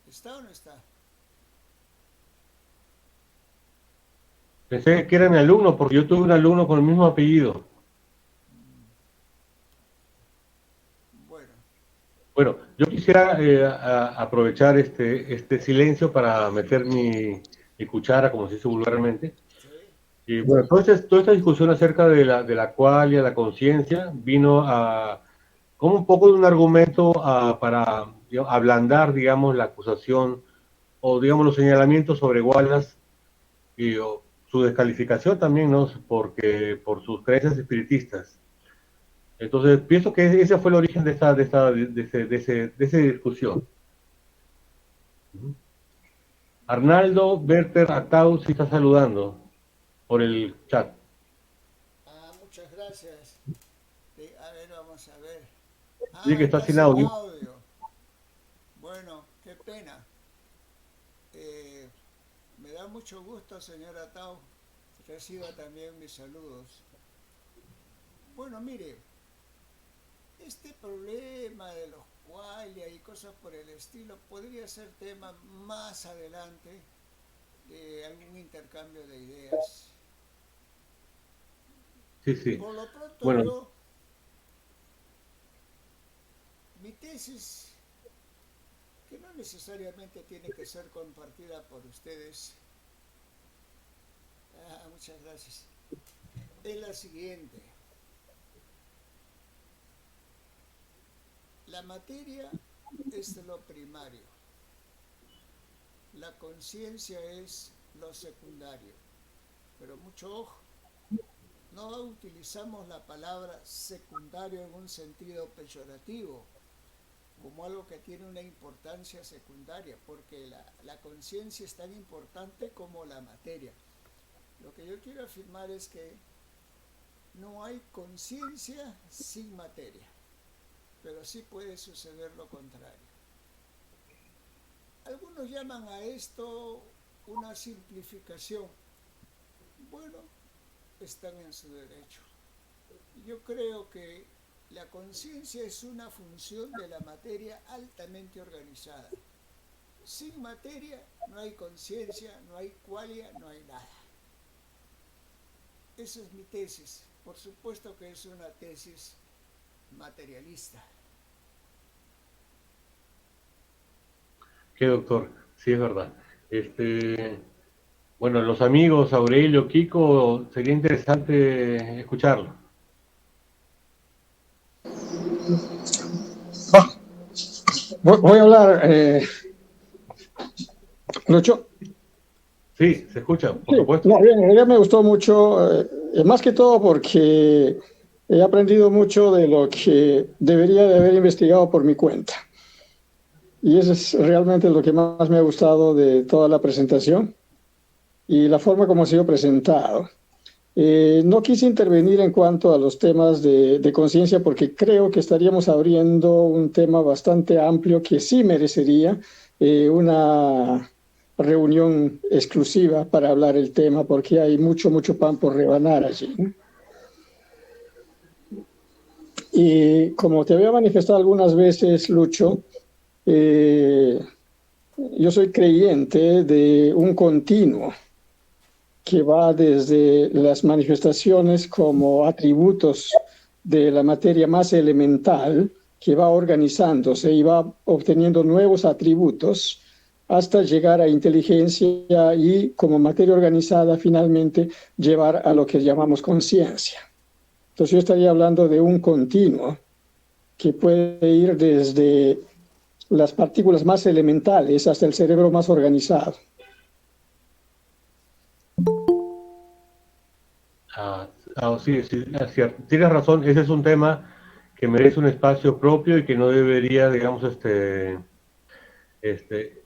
¿Está o no está? Pensé que era mi alumno porque yo tuve un alumno con el mismo apellido. Bueno. Bueno, yo quisiera aprovechar este silencio para meter mi cuchara, como se dice vulgarmente. Sí. Y bueno, toda esta discusión acerca de la qualia, la conciencia, vino como un poco de un argumento para digamos, ablandar, digamos, la acusación o, digamos, los señalamientos sobre Wallace y su descalificación también, ¿no? Por sus creencias espiritistas. Entonces, pienso que ese fue el origen de esa discusión. Arnaldo Berter Atau sí está saludando por el chat. Muchas gracias. A ver, vamos a ver. Dice que está Está sin sin audio. audio. Bueno, qué pena. Me da mucho gusto, señora Tau. Reciba también mis saludos. Bueno, mire, este problema de los qualia y cosas por el estilo podría ser tema más adelante de algún intercambio de ideas. Sí, sí. Por lo pronto Bueno, mi tesis, que no necesariamente tiene que ser compartida por ustedes, muchas gracias, es la siguiente. La materia es lo primario, la conciencia es lo secundario, pero mucho ojo, no utilizamos la palabra secundario en un sentido peyorativo, como algo que tiene una importancia secundaria, porque la conciencia es tan importante como la materia. Lo que yo quiero afirmar es que no hay conciencia sin materia, pero sí puede suceder lo contrario. Algunos llaman a esto una simplificación. Bueno, están en su derecho. Yo creo que la conciencia es una función de la materia altamente organizada. Sin materia no hay conciencia, no hay qualia, no hay nada. Esa es mi tesis. Por supuesto que es una tesis materialista. ¿qué, doctor? Sí, es verdad. Bueno, los amigos Aurelio, Kiko, sería interesante escucharlo. Voy a hablar, Lucho. Sí, se escucha, por Sí, supuesto. no, bien, en realidad me gustó mucho, más que todo porque he aprendido mucho de lo que debería de haber investigado por mi cuenta. Y eso es realmente lo que más me ha gustado de toda la presentación y la forma como ha sido presentado. No quise intervenir en cuanto a los temas de conciencia porque creo que estaríamos abriendo un tema bastante amplio que sí merecería una reunión exclusiva para hablar el tema porque hay mucho, mucho pan por rebanar allí, ¿no? Y como te había manifestado algunas veces, Lucho, eh, yo soy creyente de un continuo que va desde las manifestaciones como atributos de la materia más elemental, que va organizándose y va obteniendo nuevos atributos hasta llegar a inteligencia y como materia organizada finalmente llevar a lo que llamamos conciencia. Entonces yo estaría hablando de un continuo que puede ir desde las partículas más elementales hasta el cerebro más organizado. Sí, sí, es cierto. Tienes razón, ese es un tema que merece un espacio propio y que no debería, digamos,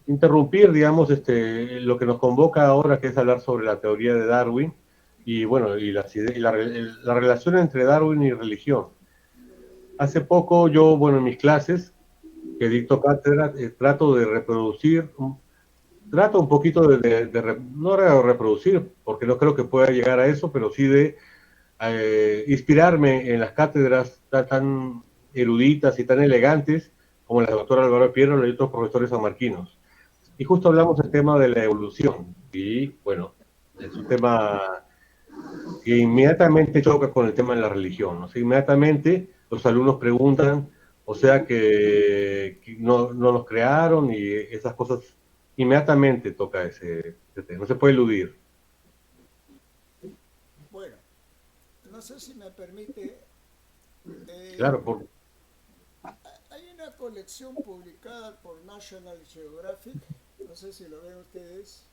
interrumpir, digamos, lo que nos convoca ahora, que es hablar sobre la teoría de Darwin y, bueno, la relación entre Darwin y religión. Hace poco yo, bueno, en mis clases, que dicto cátedra, trato de reproducir, trato un poquito no de reproducir, porque no creo que pueda llegar a eso, pero sí de inspirarme en las cátedras tan eruditas y tan elegantes como la doctora Álvaro Piero y otros profesores sanmarquinos. Y justo hablamos del tema de la evolución. Y bueno, es un tema que inmediatamente choca con el tema de la religión. ¿No? O sea, inmediatamente los alumnos preguntan, o sea que no nos crearon y esas cosas, inmediatamente toca ese tema. No se puede eludir. Bueno, no sé si me permite. Claro, Hay una colección publicada por National Geographic, no sé si lo ven ustedes,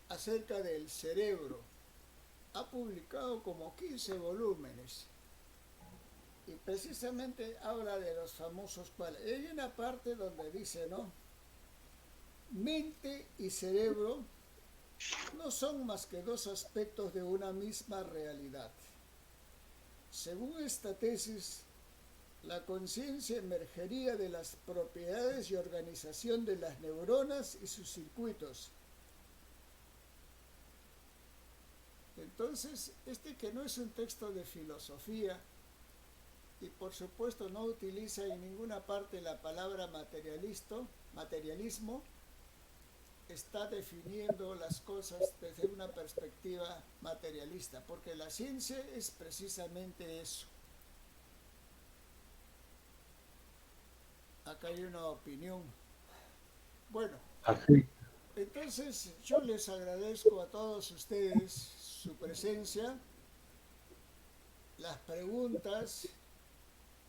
acerca del cerebro. Ha publicado como 15 volúmenes Y precisamente habla de los famosos cuales. Hay una parte donde dice, ¿no? Mente y cerebro no son más que dos aspectos de una misma realidad. Según esta tesis, la conciencia emergería de las propiedades y organización de las neuronas y sus circuitos. Entonces, que no es un texto de filosofía, y por supuesto no utiliza en ninguna parte la palabra materialismo, está definiendo las cosas desde una perspectiva materialista, porque la ciencia es precisamente eso. Acá hay una opinión. Bueno, Así. entonces yo les agradezco a todos ustedes su presencia, las preguntas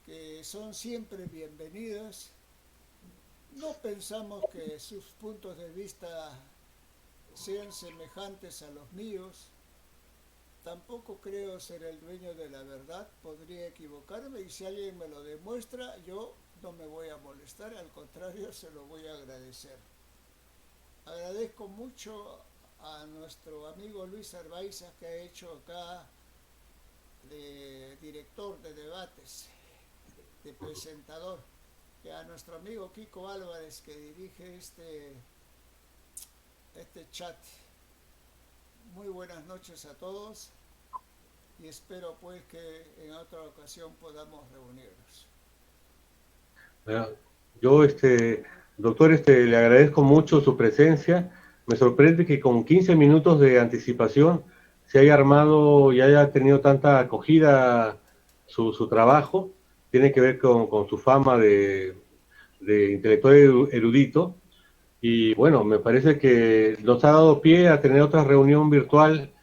que son siempre bienvenidas. No pensamos que sus puntos de vista sean semejantes a los míos. Tampoco creo ser el dueño de la verdad, podría equivocarme y si alguien me lo demuestra, yo no me voy a molestar, al contrario, se lo voy a agradecer. Agradezco mucho a nuestro amigo Luis Arbaiza, que ha hecho acá de director de debates, de presentador, y a nuestro amigo Kiko Álvarez, que dirige este chat. Muy buenas noches a todos y espero pues que en otra ocasión podamos reunirnos. Yo, doctor, le agradezco mucho su presencia. Me sorprende que con 15 minutos de anticipación se haya armado y haya tenido tanta acogida su trabajo. Tiene que ver con su fama de intelectual erudito. Y bueno, me parece que nos ha dado pie a tener otra reunión virtual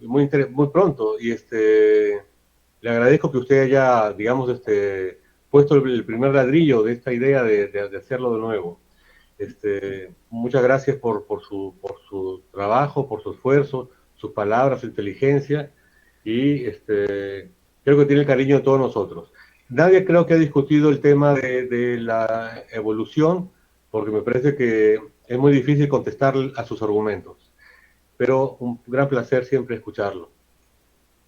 muy pronto. Y le agradezco que usted haya, digamos, puesto el primer ladrillo de esta idea de hacerlo de nuevo. Muchas gracias por su trabajo, por su esfuerzo, sus palabras, su inteligencia, y creo que tiene el cariño de todos nosotros. Nadie creo que ha discutido el tema de la evolución, porque me parece que es muy difícil contestar a sus argumentos, pero un gran placer siempre escucharlo.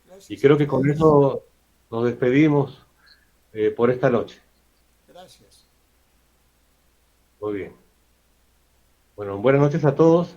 Gracias. Y creo que con eso nos despedimos por esta noche. Gracias. Muy bien. Bueno, buenas noches a todos.